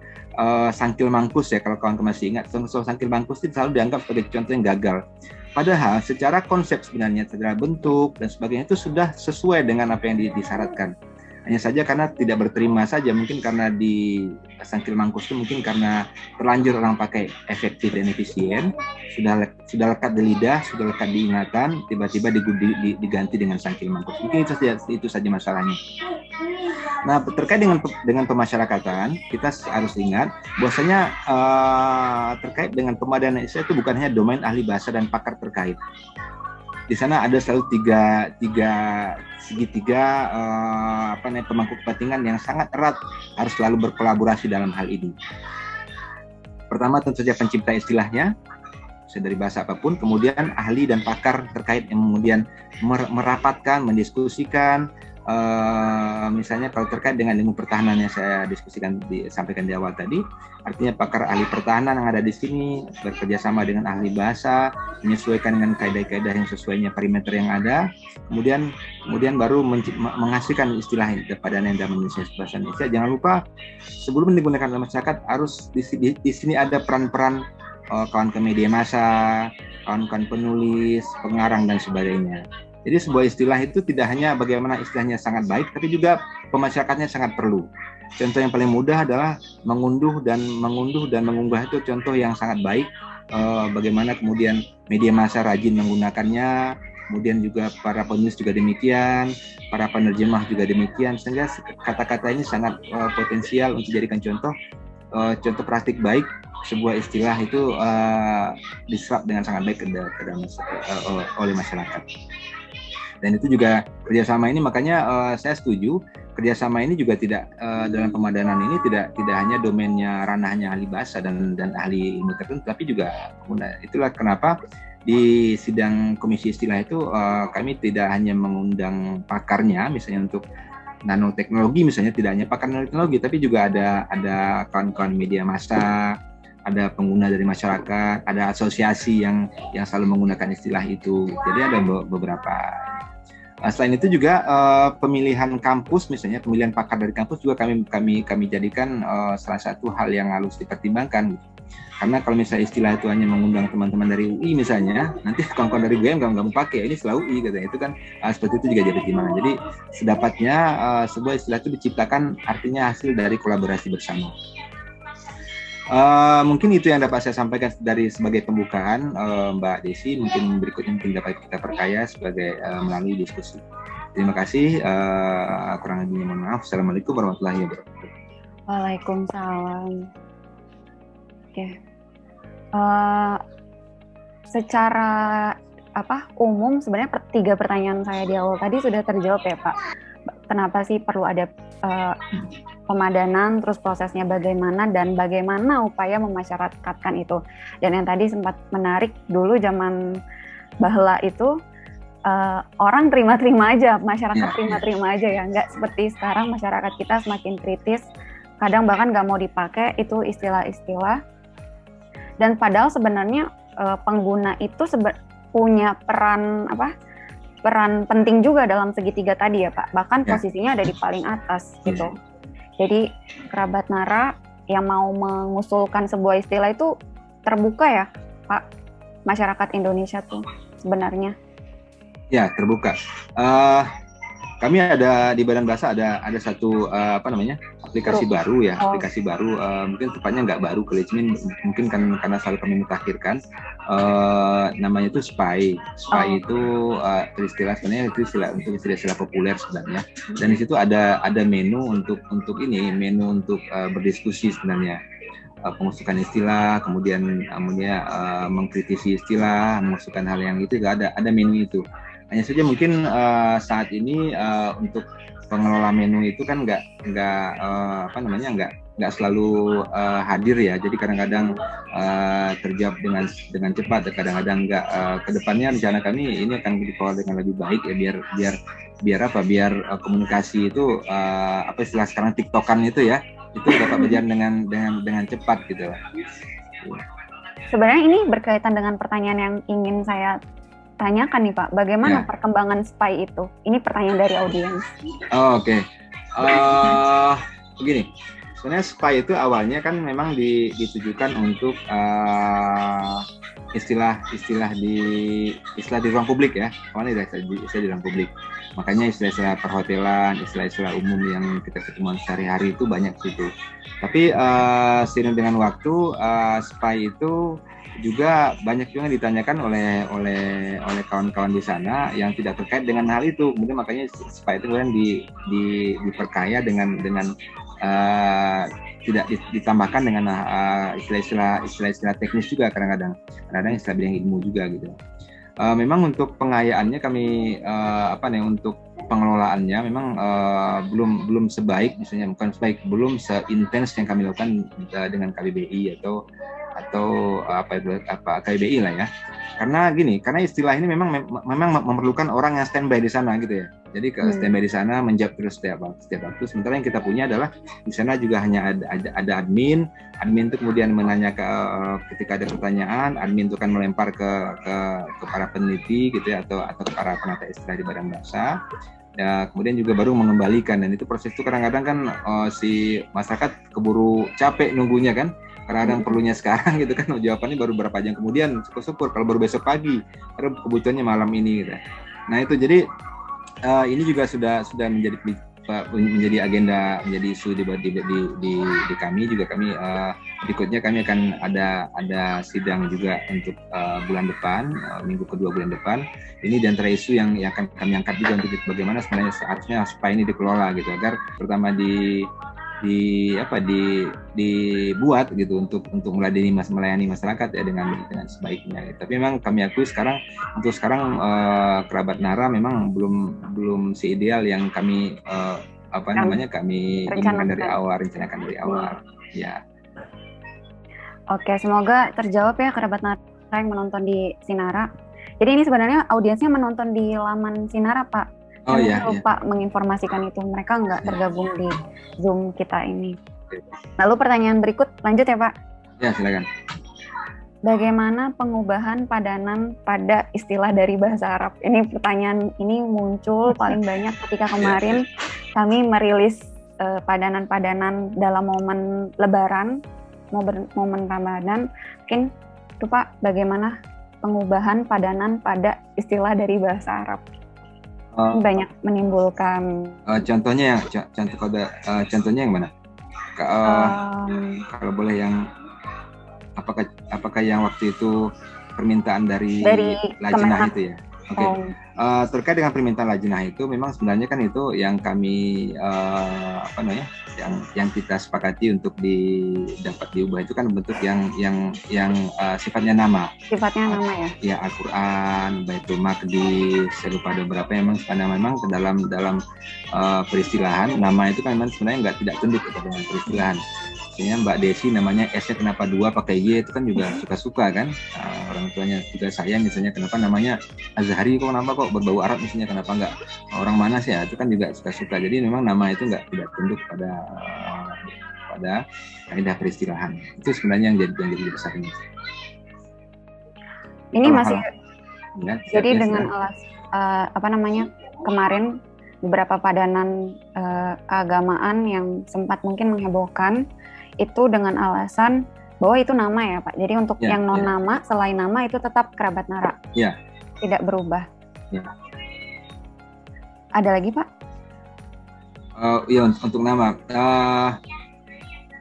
Sangkil Mangkus ya, kalau kawan-kawan masih ingat. Contoh Sangkil Mangkus itu selalu dianggap sebagai contoh yang gagal. Padahal secara konsep sebenarnya, secara bentuk dan sebagainya itu sudah sesuai dengan apa yang disyaratkan. Hanya saja karena tidak berterima saja, mungkin karena di Sangkil Mangkus itu mungkin karena terlanjur orang pakai efektif dan efisien, sudah lekat di lidah, sudah lekat di ingatan, tiba-tiba diganti dengan Sangkil Mangkus. Mungkin itu saja masalahnya. Nah, terkait dengan pemasyarakatan, kita harus ingat bahwasanya terkait dengan pemadanan istilah itu bukan hanya domain ahli bahasa dan pakar terkait. Di sana ada selalu segitiga pemangku kepentingan yang sangat erat, harus selalu berkolaborasi dalam hal ini. Pertama tentu saja pencipta istilahnya, dari bahasa apapun, kemudian ahli dan pakar terkait yang kemudian merapatkan, mendiskusikan. Misalnya kalau terkait dengan ilmu pertahanan yang saya sampaikan di awal tadi, artinya pakar ahli pertahanan yang ada di sini bekerja sama dengan ahli bahasa, menyesuaikan dengan kaidah-kaidah yang sesuainya perimeter yang ada, kemudian baru menghasilkan istilah padanan dalam bahasa Indonesia. Jangan lupa sebelum digunakan dalam masyarakat harus di sini ada peran-peran kawan-kawan media massa, kawan-kawan penulis, pengarang dan sebagainya. Jadi sebuah istilah itu tidak hanya bagaimana istilahnya sangat baik, tapi juga pemasyarakatnya sangat perlu. Contoh yang paling mudah adalah mengunduh dan mengunggah itu contoh yang sangat baik. Bagaimana kemudian media massa rajin menggunakannya, kemudian juga para penulis juga demikian, para penerjemah juga demikian, sehingga kata-kata ini sangat potensial untuk dijadikan contoh praktik baik. Sebuah istilah itu diserap dengan sangat baik oleh masyarakat. Dan itu juga kerjasama ini, makanya saya setuju kerjasama ini juga tidak dalam pemadanan ini tidak hanya domainnya ranahnya ahli bahasa dan ahli ilmu tertentu, tapi juga itulah kenapa di sidang komisi istilah itu kami tidak hanya mengundang pakarnya, misalnya untuk nanoteknologi misalnya, tidak hanya pakar nanoteknologi, tapi juga ada kawan-kawan media massa, ada pengguna dari masyarakat, ada asosiasi yang selalu menggunakan istilah itu. Jadi ada beberapa. Selain itu juga pemilihan kampus, misalnya pemilihan pakar dari kampus juga kami jadikan salah satu hal yang harus dipertimbangkan. Karena kalau misalnya istilah itu hanya mengundang teman-teman dari UI misalnya, nanti kawan-kawan dari UGM nggak mau pakai, ini setelah UI katanya, itu kan seperti itu juga jadi pertimbangan. Jadi sedapatnya sebuah istilah itu diciptakan artinya hasil dari kolaborasi bersama. Mungkin itu yang dapat saya sampaikan sebagai pembukaan, Mbak Desi. Mungkin berikutnya dapat kita perkaya sebagai melalui diskusi. Terima kasih. Kurang lebihnya mohon maaf. Assalamualaikum warahmatullahi wabarakatuh. Waalaikumsalam. Oke. Secara umum sebenarnya 3 pertanyaan saya di awal tadi sudah terjawab ya Pak. Kenapa sih perlu ada pemadanan, terus prosesnya bagaimana, dan bagaimana upaya memasyarakatkan itu. Dan yang tadi sempat menarik, dulu zaman bahla itu orang terima-terima aja, masyarakat Ya, terima-terima aja ya, nggak seperti sekarang masyarakat kita semakin kritis, kadang bahkan nggak mau dipakai itu istilah-istilah. Dan padahal sebenarnya pengguna itu punya peran penting juga dalam segitiga tadi ya Pak, bahkan ya. posisinya ada di paling atas gitu. Jadi kerabat Nara yang mau mengusulkan sebuah istilah itu terbuka ya Pak, masyarakat Indonesia tuh sebenarnya. Ya, terbuka. Kami ada di Badan Bahasa ada satu aplikasi baru ya, aplikasi baru, mungkin tepatnya nggak baru kali, mungkin karena selalu kami mutakhirkan, namanya itu SPY. SPY itu istilah sebenarnya itu istilah populer sebenarnya, dan di situ ada menu untuk berdiskusi sebenarnya. Pengusukan istilah, kemudian mengkritisi istilah, mengusulkan hal yang itu juga ada menu itu. Hanya saja mungkin saat ini untuk pengelola menu itu kan nggak selalu hadir ya. Jadi kadang-kadang terjawab dengan cepat, kadang-kadang nggak. Kedepannya rencana kami ini akan dikelola dengan lebih baik ya, biar komunikasi itu istilah sekarang TikTokan itu ya, itu dapat berjalan dengan cepat gitu. Sebenarnya ini berkaitan dengan pertanyaan yang ingin saya tanyakan nih Pak, bagaimana perkembangan SPY itu? Ini pertanyaan dari audiens. Oke. Begini, sebenarnya SPY itu awalnya kan memang ditujukan untuk istilah di ruang publik ya, awalnya istilah di ruang publik. Makanya istilah perhotelan, istilah umum yang kita ketemu sehari-hari itu banyak situ. Tapi seiring dengan waktu, SPY itu juga banyak juga ditanyakan oleh kawan-kawan di sana yang tidak terkait dengan hal itu. Kemudian makanya SPY itu kemudian diperkaya dengan tidak ditambahkan dengan istilah teknis juga, kadang-kadang istilah bidang ilmu juga gitu. Memang untuk pengayaannya kami untuk pengelolaannya memang belum sebaik, misalnya belum seintens yang kami lakukan dengan KBBI atau KBBI lah ya. Karena istilah ini memang memerlukan orang yang standby di sana gitu ya. Jadi standby di sana menjawab terus setiap waktu. Sementara yang kita punya adalah di sana juga hanya ada admin itu kemudian menanya ketika ada pertanyaan, admin itu kan melempar ke para peneliti gitu ya, atau ke para penata istilah di Badan Bahasa. Ya, kemudian juga baru mengembalikan, dan itu proses itu kadang-kadang kan si masyarakat keburu capek nunggunya kan. Kadang-kadang perlunya sekarang gitu kan, jawabannya baru berapa jam kemudian, syukur-syukur kalau baru besok pagi, karena kebutuhannya malam ini gitu. Nah itu jadi ini juga sudah menjadi agenda, menjadi isu di kami juga. Kami berikutnya kami akan ada sidang juga untuk bulan depan, minggu kedua bulan depan. Ini di antara isu yang akan kami angkat juga untuk bagaimana sebenarnya seharusnya supaya ini dikelola gitu, agar pertama dibuat gitu untuk melayani masyarakat ya dengan sebaiknya gitu. Tapi memang kami akui untuk sekarang kerabat Nara memang belum seideal yang kami kami rencanakan dari awal ya. Oke, semoga terjawab ya kerabat Nara yang menonton di Sinara. Jadi ini sebenarnya audiensnya menonton di laman Sinara Pak. Lupa menginformasikan itu, mereka nggak tergabung di Zoom kita ini. Lalu pertanyaan berikut, lanjut ya Pak? Ya, silakan. Bagaimana pengubahan padanan pada istilah dari bahasa Arab? Ini pertanyaan ini muncul paling banyak ketika kemarin kami merilis padanan-padanan dalam momen Lebaran, momen Ramadan. Mungkin itu Pak, bagaimana pengubahan padanan pada istilah dari bahasa Arab? Banyak menimbulkan. Contohnya yang mana? Kalau boleh yang apakah yang waktu itu permintaan dari Lajnah itu ya? Oke. Terkait dengan permintaan Lajnah itu, memang sebenarnya kan itu yang kami yang kita sepakati untuk dapat diubah itu kan bentuk yang sifatnya nama. Sifatnya nama ya? Ya, Al-Quran, Baitul Maqdis, saya lupa ada beberapa memang ke dalam peristilahan nama itu kan memang sebenarnya tidak tunduk dengan peristilahan. Misalnya Mbak Desi namanya S-nya kenapa 2 pakai Y, itu kan juga suka-suka kan. Orang tuanya juga sayang misalnya kenapa namanya Azhari, kok kenapa kok berbau Arab misalnya, kenapa enggak orang mana sih ya, itu kan juga suka-suka. Jadi memang nama itu tidak tunduk pada kaidah peristilahan. Itu sebenarnya yang jadi dasarnya. Ini Kalau masih ya, jadi dengan kemarin beberapa padanan keagamaan yang sempat mungkin menghebohkan itu dengan alasan bahwa itu nama ya Pak. Jadi untuk yang non nama, selain nama itu tetap kerabat nara. Ya. Tidak berubah. Ya. Ada lagi Pak? Ya, untuk nama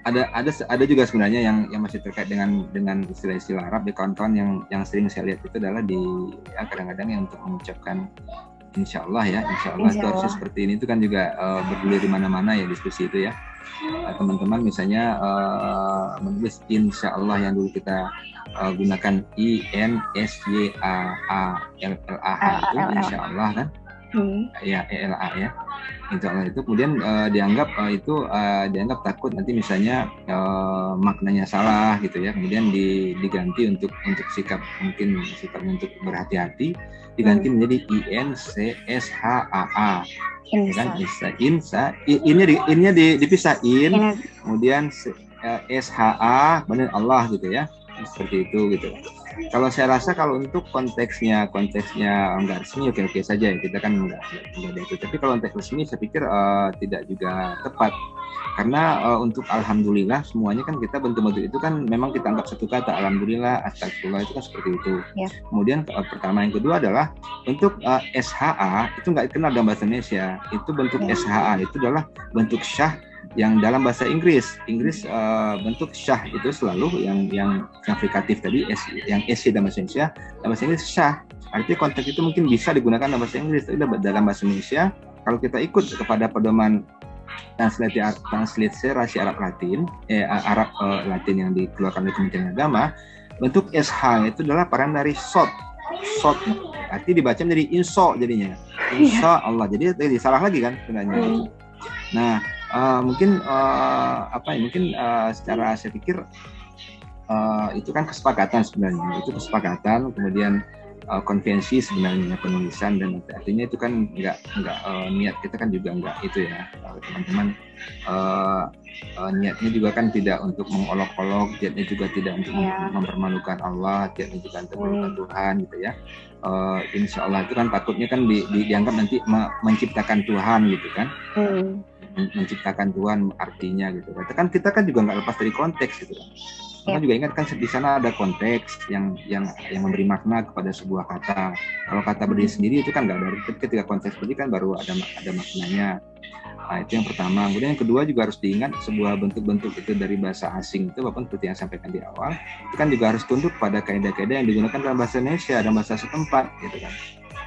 ada juga sebenarnya yang masih terkait dengan istilah-istilah Arab. Di kawan-kawan yang sering saya lihat itu adalah kadang-kadang yang untuk mengucapkan insya Allah ya, insya Allah itu harusnya seperti ini, itu kan juga bergulir di mana-mana ya diskusi itu ya. Teman-teman misalnya menulis insya Allah yang dulu kita gunakan INSYAALLAH itu insya Allah kan, ya ELA ya, insya Allah itu kemudian dianggap dianggap takut nanti misalnya maknanya salah gitu ya, kemudian diganti untuk sikap mungkin sifatnya untuk berhati-hati diganti menjadi INCSHAA. Kan insa innya dipisahin, kemudian SHA kemudian Allah gitu ya, seperti itu gitu. Kalau saya rasa kalau untuk konteksnya enggak resmi oke saja ya, kita kan enggak ada itu. Tapi kalau konteks resmi saya pikir tidak juga tepat, karena untuk alhamdulillah semuanya kan kita bentuk-bentuk itu kan memang kita anggap satu kata, alhamdulillah, astagfirullah, itu kan seperti itu. Ya. Kemudian pertama yang kedua adalah untuk SHA itu nggak dikenal dalam bahasa Indonesia. Itu bentuk SHA itu adalah bentuk syah yang dalam bahasa Inggris bentuk syah itu selalu yang frikatif tadi, yang SC dalam bahasa Indonesia, dalam bahasa Inggris syah. Artinya konteks itu mungkin bisa digunakan dalam bahasa Inggris, tapi dalam bahasa Indonesia kalau kita ikut kepada pedoman transliterasi Arab Latin, Latin yang dikeluarkan oleh Kementerian Agama, bentuk SH itu adalah paran dari sot, arti dibaca menjadi inso jadinya, insya Allah. Jadi salah lagi kan sebenarnya. Nah, mungkin secara saya pikir itu kan kesepakatan sebenarnya, kemudian konvensi sebenarnya penulisan, dan artinya itu kan nggak niat kita kan juga nggak itu ya teman-teman, niatnya juga kan tidak untuk mengolok-olok, niatnya juga tidak untuk mempermalukan Allah, niatnya juga untuk mempermalukan Tuhan gitu ya. Insya Allah itu kan takutnya kan dianggap nanti menciptakan Tuhan gitu kan. Menciptakan Tuhan artinya gitu kan, kita kan juga nggak lepas dari konteks gitu kan. Kita juga ingat kan di sana ada konteks yang memberi makna kepada sebuah kata. Kalau kata berdiri sendiri itu kan nggak ada, ketika konteks berdiri kan baru ada maknanya. Nah, itu yang pertama. Kemudian yang kedua juga harus diingat sebuah bentuk-bentuk itu dari bahasa asing itu, walaupun seperti yang sampaikan di awal, itu kan juga harus tunduk pada kaidah-kaidah yang digunakan dalam bahasa Indonesia, dalam bahasa setempat gitu kan.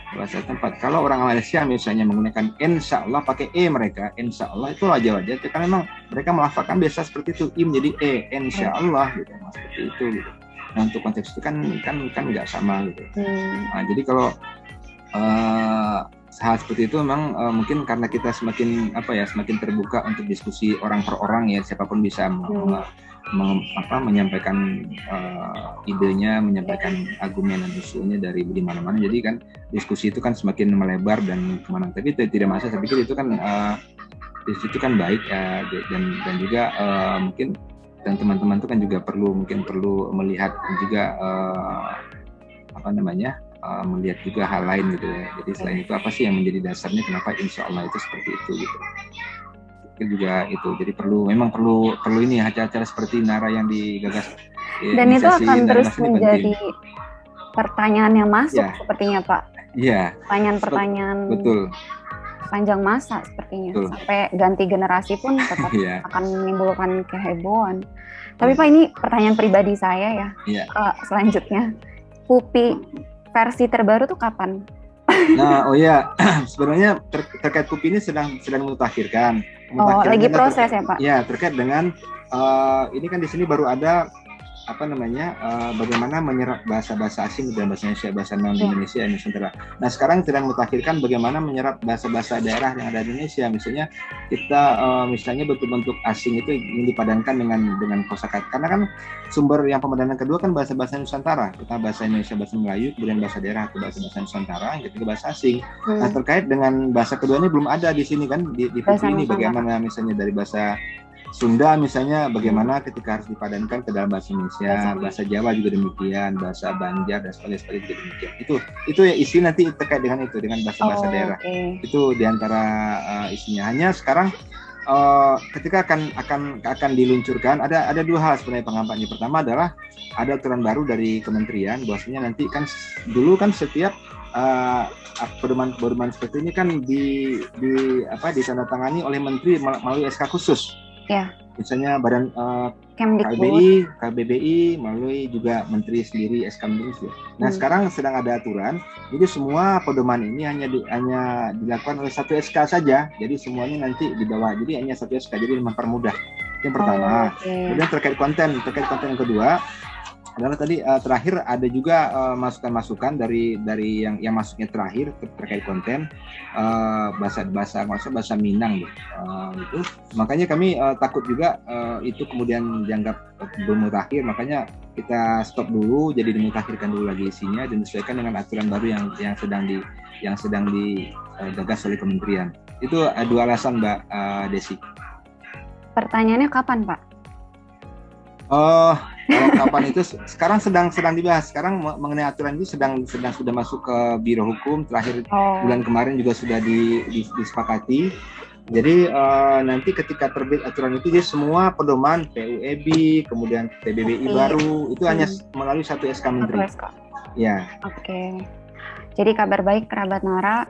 Bahasa tempat. Kalau orang Malaysia misalnya menggunakan insya Allah pakai mereka, insya Allah itu wajar-wajar, karena memang mereka melafalkan biasa seperti itu, menjadi insya Allah gitu, seperti itu gitu. Nah, untuk konteks itu kan nggak sama gitu. Nah, jadi kalau hal seperti itu memang mungkin karena kita semakin terbuka untuk diskusi orang per orang ya, siapapun bisa menyampaikan idenya, menyampaikan argumen dan isunya dari di mana-mana. Jadi kan diskusi itu kan semakin melebar dan kemana. Tapi tidak masalah. Saya pikir itu kan itu kan baik dan juga mungkin dan teman-teman itu kan juga perlu melihat juga melihat juga hal lain gitu ya. Jadi selain itu apa sih yang menjadi dasarnya kenapa insya Allah itu seperti itu gitu. Juga itu, jadi memang perlu ini acara-acara seperti Nara yang digagas, dan itu akan terus menjadi pertanyaan yang masuk sepertinya Pak. Iya. Pertanyaan betul. Panjang masa sepertinya, betul. Sampai ganti generasi pun tetap akan menimbulkan kehebohan. Tapi Pak, ini pertanyaan pribadi saya ya. Selanjutnya, PUPI versi terbaru tuh kapan? Nah, sebenarnya terkait PUPI ini sedang mutakhirkan. Lagi proses ya Pak? Ya, terkait dengan ini kan di sini baru ada bagaimana menyerap bahasa-bahasa asing dan bahasa Indonesia, bahasa non Indonesia yang Nusantara. Nah sekarang sedang mutakhirkan bagaimana menyerap bahasa-bahasa daerah yang ada di Indonesia. Misalnya kita misalnya bentuk-bentuk asing itu ingin dipadankan dengan kosakata. Karena kan sumber yang pemadanan kedua kan bahasa-bahasa Nusantara. Kita bahasa Indonesia, bahasa Melayu, kemudian bahasa daerah atau bahasa-bahasa Nusantara, yang ketiga bahasa asing. Nah terkait dengan bahasa kedua ini belum ada di sini kan di buku ini. Bagaimana misalnya dari bahasa Sunda misalnya bagaimana ketika harus dipadankan ke dalam bahasa Indonesia, bahasa Jawa juga demikian, bahasa Banjar dan sebagainya juga demikian. Itu ya isi nanti terkait dengan itu, dengan bahasa-bahasa daerah. Itu diantara isinya. Hanya sekarang ketika akan diluncurkan ada dua hal sebenarnya pengampanya. Pertama adalah ada aturan baru dari kementerian bahwasanya nanti kan dulu kan setiap pedoman seperti ini kan ditandatangani oleh menteri melalui SK khusus. Ya. Misalnya badan KBBI melalui juga menteri sendiri, SK menteri sendiri. Nah sekarang sedang ada aturan, jadi semua pedoman ini hanya dilakukan oleh satu SK saja, jadi semuanya nanti di bawah, jadi hanya satu SK, jadi mempermudah. Yang pertama. Kemudian terkait konten yang kedua adalah tadi terakhir ada juga masukan-masukan dari yang masuknya terakhir terkait konten bahasa Minang gitu. Makanya kami takut juga itu kemudian dianggap belum mutakhir, makanya kita stop dulu, jadi dimutakhirkan dulu lagi isinya dan disesuaikan dengan aturan baru yang sedang digagas oleh kementerian. Itu dua alasan Mbak Desi. Pertanyaannya kapan Pak? Kalau kapan itu sekarang sedang dibahas. Sekarang mengenai aturan itu sudah masuk ke Biro Hukum, terakhir bulan kemarin juga sudah disepakati. Jadi nanti ketika terbit aturan itu dia semua pedoman PUEB kemudian PBBI baru itu hanya melalui satu SK Menteri. Ya. Oke. Jadi kabar baik kerabat Nara,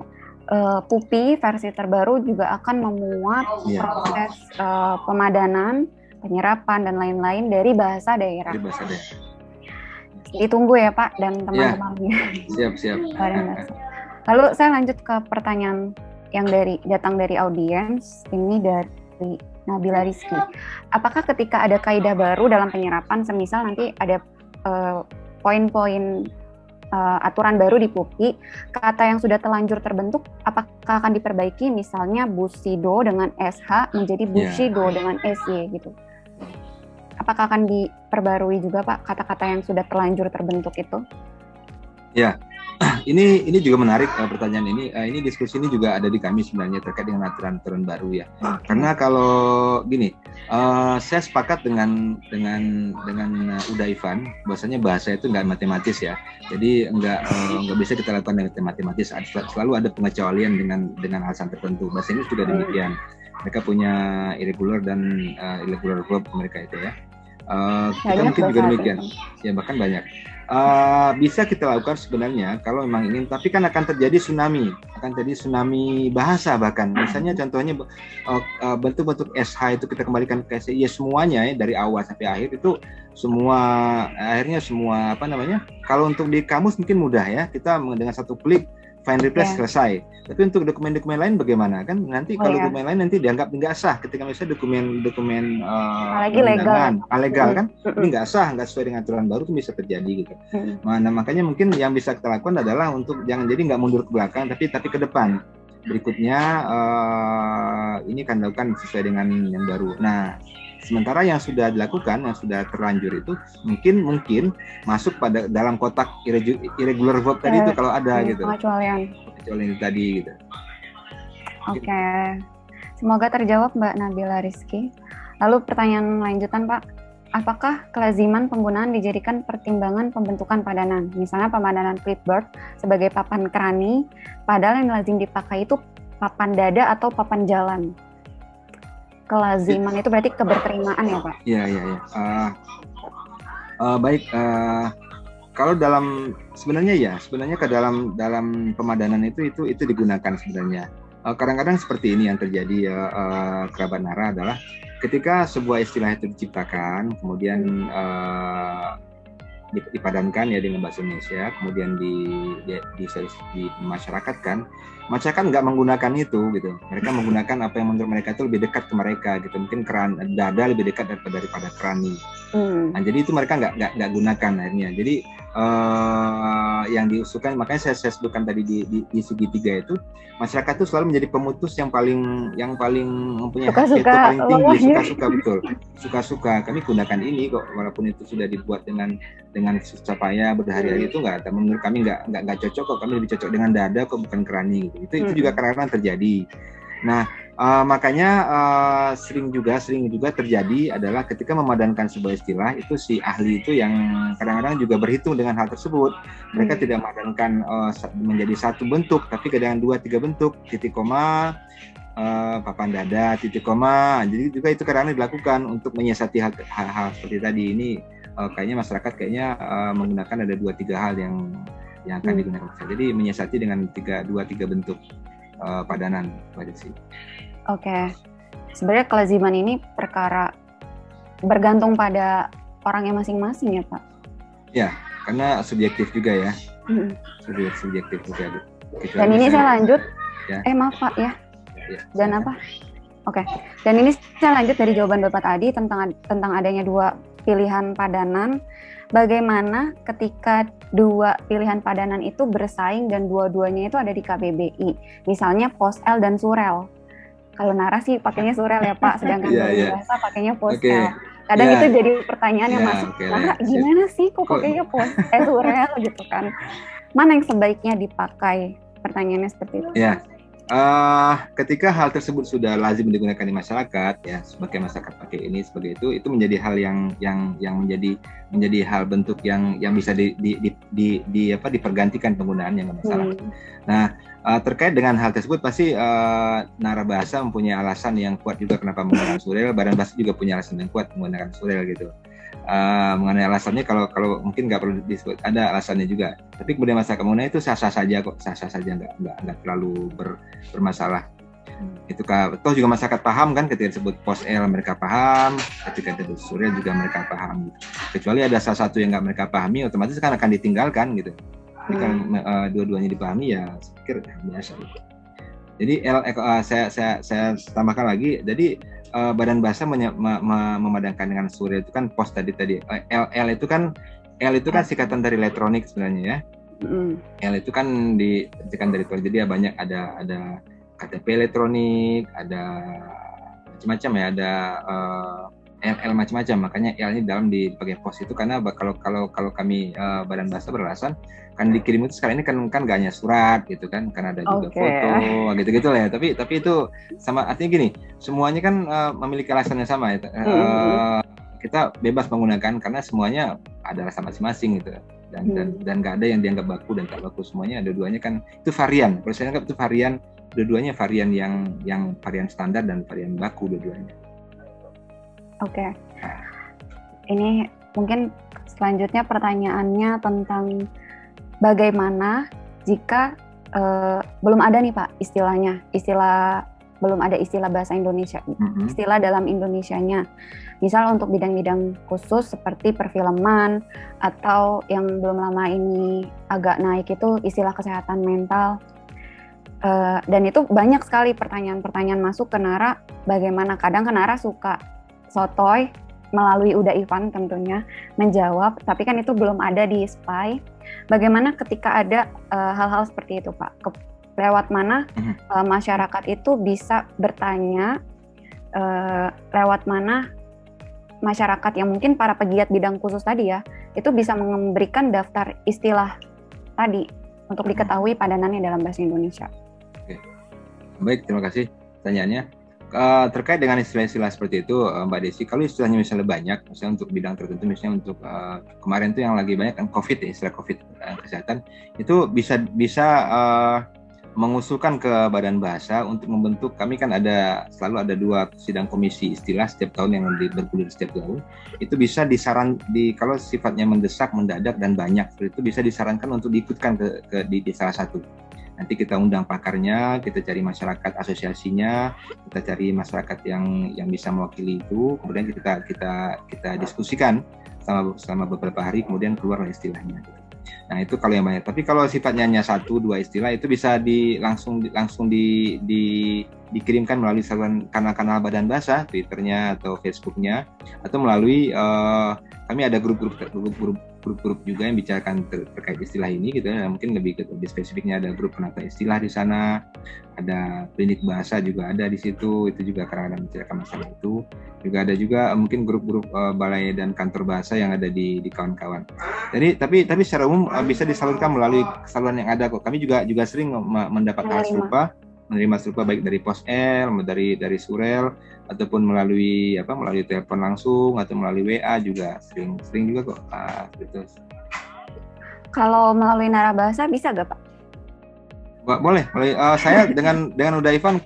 PUPI versi terbaru juga akan memuat proses pemadanan, penyerapan dan lain-lain dari bahasa daerah. Ditunggu ya Pak dan teman-temannya. Siap. Lalu saya lanjut ke pertanyaan yang datang dari audiens, ini dari Nabila Rizky. Apakah ketika ada kaidah baru dalam penyerapan, semisal nanti ada poin-poin aturan baru di PUPI, kata yang sudah terlanjur terbentuk, apakah akan diperbaiki, misalnya Busido dengan SH menjadi Busido dengan SY gitu? Apakah akan diperbarui juga Pak kata-kata yang sudah terlanjur terbentuk itu? Ya, ini juga menarik pertanyaan ini. Ini diskusi ini juga ada di kami sebenarnya terkait dengan aturan baru ya. Karena kalau gini, saya sepakat dengan Uda Ivan, bahwasanya bahasa itu nggak matematis ya. Jadi nggak bisa kita lakukan dengan matematis. Selalu ada pengecualian dengan alasan tertentu. Bahasa Inggris juga demikian. Mereka punya irregular dan irregular verb mereka itu ya. Kita mungkin juga demikian. Ya bahkan banyak. Bisa kita lakukan sebenarnya kalau memang ingin, tapi kan akan terjadi tsunami bahasa bahkan. Misalnya contohnya bentuk-bentuk SH itu kita kembalikan ke SY, ya semuanya ya dari awal sampai akhir itu akhirnya semua kalau untuk di kamus mungkin mudah ya, kita dengan satu klik find replace selesai. Tapi untuk dokumen-dokumen lain bagaimana? Kan nanti kalau dokumen lain nanti dianggap nggak sah ketika misalnya dokumen legal kan, ini nggak sah, nggak sesuai dengan aturan baru, itu bisa terjadi gitu. Nah, makanya mungkin yang bisa kita lakukan adalah untuk jangan jadi nggak mundur ke belakang, tapi ke depan. Berikutnya ini kan dilakukan sesuai dengan yang baru. Nah, sementara yang sudah dilakukan, yang sudah terlanjur itu mungkin masuk pada dalam kotak irregular verb tadi itu kalau ada gitu. Pengecualian tadi gitu. Oke. Semoga terjawab Mbak Nabila Rizky. Lalu pertanyaan lanjutan Pak, apakah kelaziman penggunaan dijadikan pertimbangan pembentukan padanan? Misalnya pemadanan clipboard sebagai papan kerani, padahal yang lazim dipakai itu papan dada atau papan jalan. Kelaziman itu berarti keberterimaan ya Pak? Iya. Baik. Kalau sebenarnya ke dalam pemadanan itu digunakan sebenarnya. Kadang-kadang seperti ini yang terjadi kerabat Nara adalah ketika sebuah istilah itu diciptakan, kemudian dipadankan ya dengan bahasa Indonesia, kemudian di masyarakat kan, masyarakat nggak menggunakan itu gitu. Mereka menggunakan apa yang menurut mereka itu lebih dekat ke mereka gitu. Mungkin dada lebih dekat daripada kerani. Nah, jadi itu mereka nggak gunakan akhirnya. Jadi yang diusulkan, makanya saya sebutkan tadi di segitiga itu, masyarakat itu selalu menjadi pemutus yang paling mempunyai hak veto paling tinggi, suka-suka betul, suka-suka. Kami gunakan ini kok, walaupun itu sudah dibuat dengan susah payah berhari-hari, itu nggak, menurut kami nggak cocok kok, kami lebih cocok dengan dada kok, bukan kerani gitu. Itu juga kadang-kadang terjadi. Nah, makanya sering juga terjadi adalah ketika memadankan sebuah istilah itu, si ahli itu yang kadang-kadang juga berhitung dengan hal tersebut. Mereka tidak memadankan menjadi satu bentuk, tapi kadang 2-3 bentuk, titik koma, papan dada, titik koma. Jadi juga itu kadang-kadang dilakukan untuk menyiasati hal seperti tadi ini. Kayaknya masyarakat menggunakan ada 2-3 hal yang akan digunakan. Jadi menyiasati dengan 2-3 bentuk padanan, Mbak Desi. Oke. Sebenarnya kelaziman ini perkara bergantung pada orangnya masing-masing ya, Pak? Ya, karena subjektif juga ya. Subjektif juga. Dan ini saya lanjut. Ya. Maaf Pak ya. Dan apa? Oke. Dan ini saya lanjut dari jawaban Bapak tadi tentang adanya 2 pilihan padanan. Bagaimana ketika 2 pilihan padanan itu bersaing dan dua-duanya itu ada di KBBI, misalnya POSL dan Surel. Kalau narasi pakainya Surel ya Pak, sedangkan bahasa pakainya POSL. Kadang itu jadi pertanyaan yang masuk, Nara gimana sih kok pakainya Surel gitu kan? Mana yang sebaiknya dipakai? Pertanyaannya seperti itu. Ya. Ketika hal tersebut sudah lazim digunakan di masyarakat, ya sebagai masyarakat pakai ini sebagai itu menjadi hal yang menjadi hal bentuk yang bisa dipergantikan penggunaannya, nggak masalah. Nah, terkait dengan hal tersebut pasti narabahasa mempunyai alasan yang kuat juga kenapa menggunakan surel. Badan bahasa juga punya alasan yang kuat menggunakan surel gitu. Mengenai alasannya kalau mungkin nggak perlu disebut, ada alasannya juga. Tapi kemudian masyarakat menggunakan itu sah-sah saja kok, nggak terlalu bermasalah. Itu toh juga masyarakat paham kan, ketika disebut POSL mereka paham, ketika disebut surel juga mereka paham. Kecuali ada salah satu yang nggak mereka pahami, otomatis kan akan ditinggalkan gitu. Jadi kalau dua-duanya dipahami ya saya pikir biasa. Jadi saya tambahkan lagi. Jadi badan bahasa memadangkan dengan surel itu kan pos tadi. L itu kan singkatan dari elektronik sebenarnya ya. L itu kan singkatan dari elektronik. Jadi banyak ada KTP elektronik, ada macam-macam ya, ada L macam-macam. Makanya L ini dalam dipakai pos itu karena kalau kami badan bahasa beralasan kan dikirim itu sekarang ini kan nggak hanya surat gitu kan ada juga foto gitu lah ya. Tapi itu sama, artinya gini, semuanya kan memiliki alasan yang sama ya. Kita bebas menggunakan karena semuanya ada alasan masing-masing gitu. Dan nggak ada yang dianggap baku dan tak baku, semuanya dua-duanya kan itu varian. Kalau saya anggap itu varian, dua-duanya varian yang varian standar dan varian baku dua-duanya. Oke. Ini mungkin selanjutnya pertanyaannya tentang bagaimana jika belum ada nih Pak belum ada istilah bahasa Indonesia, istilah dalam Indonesianya. Misal untuk bidang-bidang khusus seperti perfilman, atau yang belum lama ini agak naik itu istilah kesehatan mental. Dan itu banyak sekali pertanyaan-pertanyaan masuk ke Nara, bagaimana kadang ke Nara suka sotoy melalui Uda Ivan tentunya menjawab, tapi kan itu belum ada di SPY. Bagaimana ketika ada hal-hal seperti itu Pak? Lewat mana masyarakat itu bisa bertanya, lewat mana masyarakat yang mungkin para pegiat bidang khusus tadi ya, itu bisa memberikan daftar istilah tadi untuk diketahui padanannya dalam bahasa Indonesia. Oke. Baik, terima kasih pertanyaannya. Terkait dengan istilah-istilah seperti itu, Mbak Desi, kalau istilahnya misalnya banyak, misalnya untuk bidang tertentu, misalnya untuk kemarin itu yang lagi banyak kan COVID ya, istilah COVID kesehatan, itu bisa mengusulkan ke Badan Bahasa untuk membentuk, kami kan selalu ada 2 sidang komisi istilah setiap tahun yang bergulir setiap tahun, itu bisa kalau sifatnya mendesak, mendadak dan banyak, itu bisa disarankan untuk diikutkan di salah satu. Nanti kita undang pakarnya, kita cari masyarakat asosiasinya, kita cari masyarakat yang bisa mewakili itu, kemudian kita diskusikan selama beberapa hari, kemudian keluar istilahnya. Nah itu kalau yang banyak. Tapi kalau sifatnya hanya 1-2 istilah itu bisa langsung dikirimkan melalui saluran kanal-kanal Badan Bahasa, Twitternya atau Facebooknya, atau melalui kami ada grup-grup juga yang bicarakan terkait istilah ini gitu ya. Mungkin lebih spesifiknya ada grup penata istilah di sana, ada klinik bahasa juga ada di situ, itu juga kadang-kadang bicarakan masalah itu. Juga ada juga mungkin grup-grup balai dan kantor bahasa yang ada di kawan-kawan. Jadi tapi secara umum bisa disalurkan melalui saluran yang ada kok. Kami juga sering mendapat hal serupa, menerima serupa baik dari pos L, dari surel, ataupun melalui telepon langsung atau melalui WA juga sering juga kok. Gitu. Kalau melalui narabahasa bisa gak Pak? Boleh. Saya dengan Uda Ivan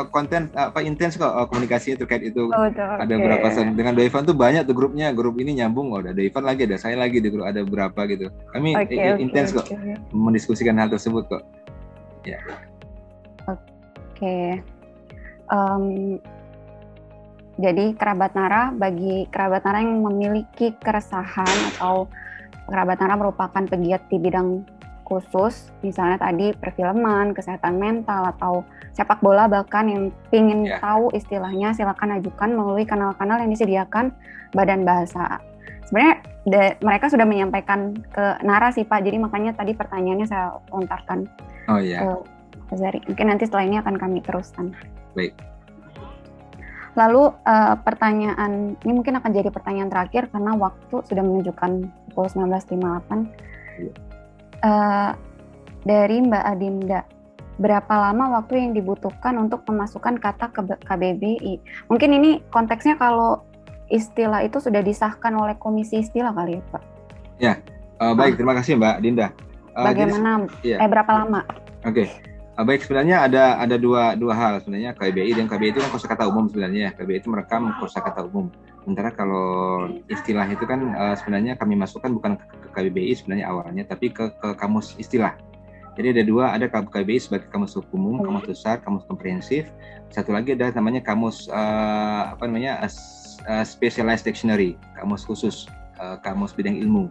konten intens kok komunikasinya terkait itu. Ada berapa dengan Uda Ivan tuh banyak tuh grupnya, grup ini nyambung, ada Ivan lagi, ada saya lagi di grup, ada berapa gitu. Kami intens kok mendiskusikan hal tersebut kok. Ya. Oke. Jadi bagi kerabat Nara yang memiliki keresahan atau kerabat Nara merupakan pegiat di bidang khusus, misalnya tadi perfilman, kesehatan mental, atau sepak bola bahkan yang ingin tahu istilahnya, silakan ajukan melalui kanal-kanal yang disediakan Badan Bahasa. Sebenarnya mereka sudah menyampaikan ke Nara sih Pak, jadi makanya tadi pertanyaannya saya lontarkan ke Pak Zari. Mungkin nanti setelah ini akan kami teruskan. Baik. Lalu pertanyaan ini mungkin akan jadi pertanyaan terakhir karena waktu sudah menunjukkan pukul 19.58. Dari Mbak Adinda, berapa lama waktu yang dibutuhkan untuk memasukkan kata ke KBBI? Mungkin ini konteksnya kalau istilah itu sudah disahkan oleh Komisi Istilah kali ya Pak? Ya, baik, terima kasih Mbak Dinda. Bagaimana? Berapa lama? Oke. Baik, sebenarnya ada dua hal sebenarnya, KBBI dan KBBI itu kan kosakata umum sebenarnya. KBBI itu merekam kosakata umum. Sementara kalau istilah itu kan sebenarnya kami masukkan bukan ke KBBI sebenarnya awalnya, tapi ke kamus istilah. Jadi ada KBBI sebagai kamus umum, kamus besar, kamus komprehensif. Satu lagi ada namanya kamus specialized dictionary, kamus khusus, kamus bidang ilmu.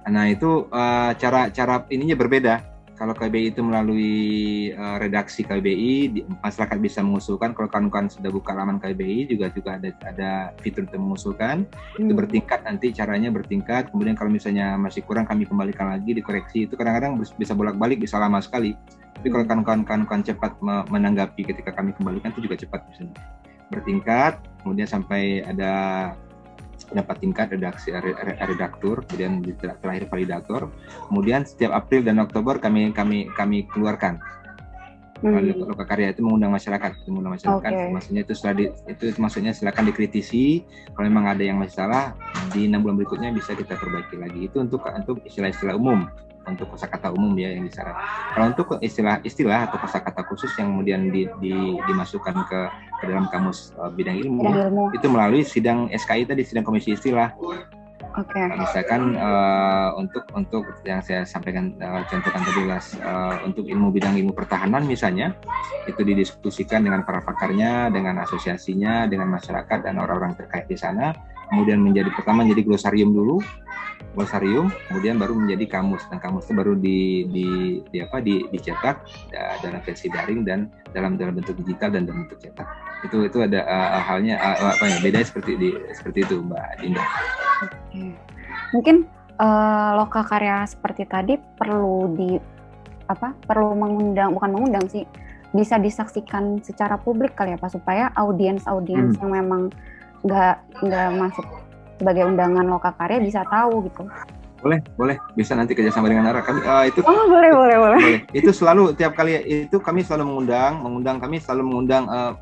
Nah itu cara ininya berbeda. Kalau KBBI itu melalui redaksi KBBI, masyarakat bisa mengusulkan. Kalau kawan-kawan sudah buka laman KBBI juga ada fitur untuk mengusulkan. Itu bertingkat, nanti caranya bertingkat. Kemudian kalau misalnya masih kurang, kami kembalikan lagi, dikoreksi. Itu kadang-kadang bisa bolak-balik, bisa lama sekali. Tapi kalau kawan-kawan cepat menanggapi ketika kami kembalikan, itu juga cepat bisa bertingkat. Kemudian sampai ada dapat tingkat redaktur, kemudian terakhir validator. Kemudian setiap April dan Oktober kami keluarkan. Lokakarya itu mengundang masyarakat. Maksudnya itu maksudnya silakan dikritisi. Kalau memang ada yang masih salah, di 6 bulan berikutnya bisa kita perbaiki lagi. Itu untuk istilah-istilah umum, untuk kosakata umum ya yang disarat. Kalau untuk istilah atau kosakata khusus yang kemudian dimasukkan ke dalam kamus bidang ilmu, itu melalui sidang SKI tadi, sidang komisi istilah. Misalkan untuk yang saya sampaikan, contohkan tadi untuk bidang ilmu pertahanan misalnya, itu didiskusikan dengan para pakarnya, dengan asosiasinya, dengan masyarakat dan orang-orang terkait di sana. Kemudian pertama menjadi glosarium dulu, kemudian baru menjadi kamus, dan kamus itu baru dicetak dalam versi daring dan dalam bentuk digital dan dalam bentuk cetak. Itu ada halnya beda seperti itu Mbak Dinda. Mungkin lokakarya seperti tadi perlu mengundang sih, bisa disaksikan secara publik kali ya Pak, supaya audiens yang memang nggak masuk sebagai undangan lokakarya bisa tahu gitu. Boleh, bisa nanti kerjasama dengan Nara. Kami boleh. Itu selalu tiap kali itu kami selalu mengundang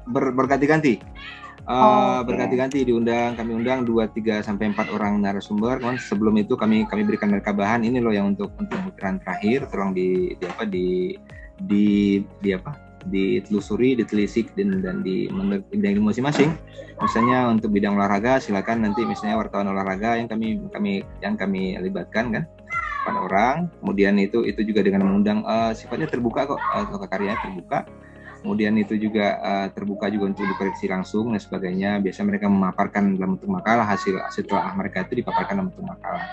berganti-ganti. Berganti-ganti diundang, kami undang 2, 3 sampai 4 orang narasumber. Sebelum itu kami berikan mereka bahan, ini loh yang untuk pemutaran terakhir, tolong ditelusuri, ditelisik dan di bidang ilmu masing-masing. Misalnya untuk bidang olahraga, silakan nanti misalnya wartawan olahraga yang kami libatkan kan, 4 orang. Kemudian itu juga dengan mengundang sifatnya terbuka kok, lokakarya terbuka. kemudian itu juga terbuka juga untuk dikoreksi langsung dan sebagainya. Biasanya mereka memaparkan dalam bentuk makalah, hasil setelah mereka itu dipaparkan dalam bentuk makalah.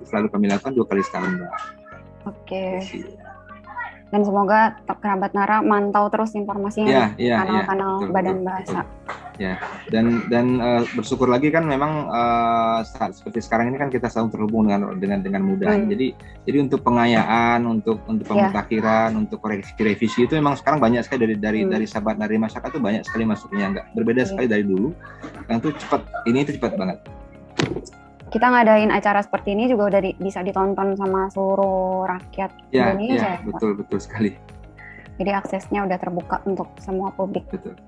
Selalu kami lakukan 2 kali setahun, Mbak. Oke. Dan semoga kerabat Nara mantau terus informasinya di kanal-kanal Badan Bahasa. Ya, dan bersyukur lagi kan memang seperti sekarang ini kan kita selalu terhubung dengan mudah. Jadi untuk pengayaan, untuk pemutakhiran, untuk koreksi revisi itu memang sekarang banyak sekali dari sahabat dari masyarakat itu banyak sekali masuknya, nggak berbeda sekali dari dulu. Yang itu cepat, ini itu cepat banget. Kita ngadain acara seperti ini juga udah bisa ditonton sama seluruh rakyat Indonesia. Ya, betul sekali. Jadi aksesnya udah terbuka untuk semua publik. Betul.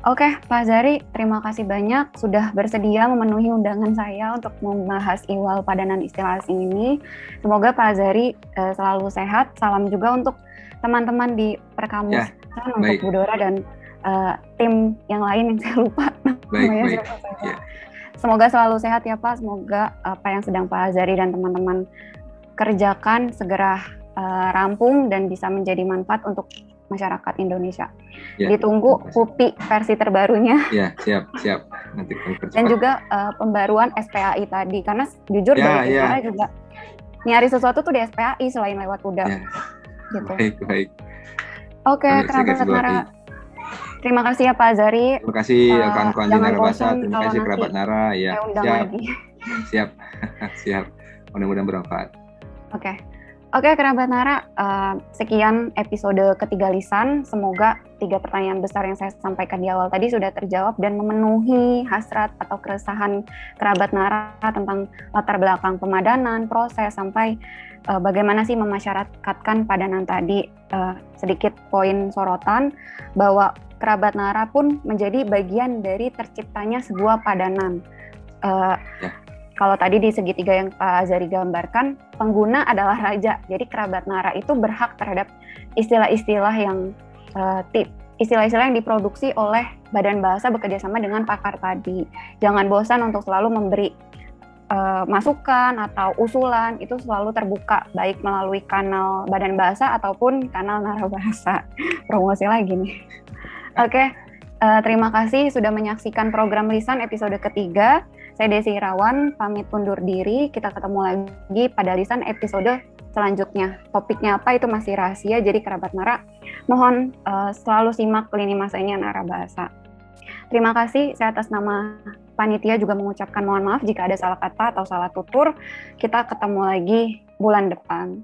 Oke, Pak Azhari, terima kasih banyak sudah bersedia memenuhi undangan saya untuk membahas IWAL Padanan Istilah Asing ini. Semoga Pak Azhari selalu sehat. Salam juga untuk teman-teman di Perkamusan, untuk Bu Dora dan tim yang lain yang saya lupa. Baik. Ya. Semoga selalu sehat ya Pak. Semoga apa yang sedang Pak Azhari dan teman-teman kerjakan segera rampung dan bisa menjadi manfaat untuk masyarakat Indonesia. Ya, ditunggu UPI versi terbarunya. Ya, siap. Nanti dan juga pembaruan SPAI tadi, karena jujur dari kita juga nyari sesuatu tuh di SPAI selain lewat UDA. Ya. Gitu. Baik. Oke, kerabat Nara. Terima kasih ya Pak Azhari. Terima kasih kawan-kawan di Nara Bahasa. Terima kasih kerabat Nara. Ya, siap. Mudah-mudahan bermanfaat. Oke, kerabat Nara, sekian episode ketiga Lisan. Semoga 3 pertanyaan besar yang saya sampaikan di awal tadi sudah terjawab dan memenuhi hasrat atau keresahan kerabat Nara tentang latar belakang pemadanan, proses, sampai bagaimana sih memasyarakatkan padanan tadi. Sedikit poin sorotan bahwa kerabat Nara pun menjadi bagian dari terciptanya sebuah padanan. Kalau tadi di segitiga yang Pak Azhari gambarkan, pengguna adalah raja. Jadi kerabat Nara itu berhak terhadap istilah-istilah yang istilah-istilah yang diproduksi oleh Badan Bahasa bekerjasama dengan pakar tadi. Jangan bosan untuk selalu memberi masukan atau usulan, itu selalu terbuka, baik melalui kanal Badan Bahasa ataupun kanal Nara Bahasa. Promosi lagi nih. Oke, terima kasih sudah menyaksikan program Lisan episode ketiga. Saya Desi Irawan, pamit undur diri. Kita ketemu lagi pada Lisan episode selanjutnya. Topiknya apa itu masih rahasia, jadi kerabat Nara mohon selalu simak lini masanya Nara Bahasa. Terima kasih, saya atas nama panitia juga mengucapkan mohon maaf jika ada salah kata atau salah tutur. Kita ketemu lagi bulan depan.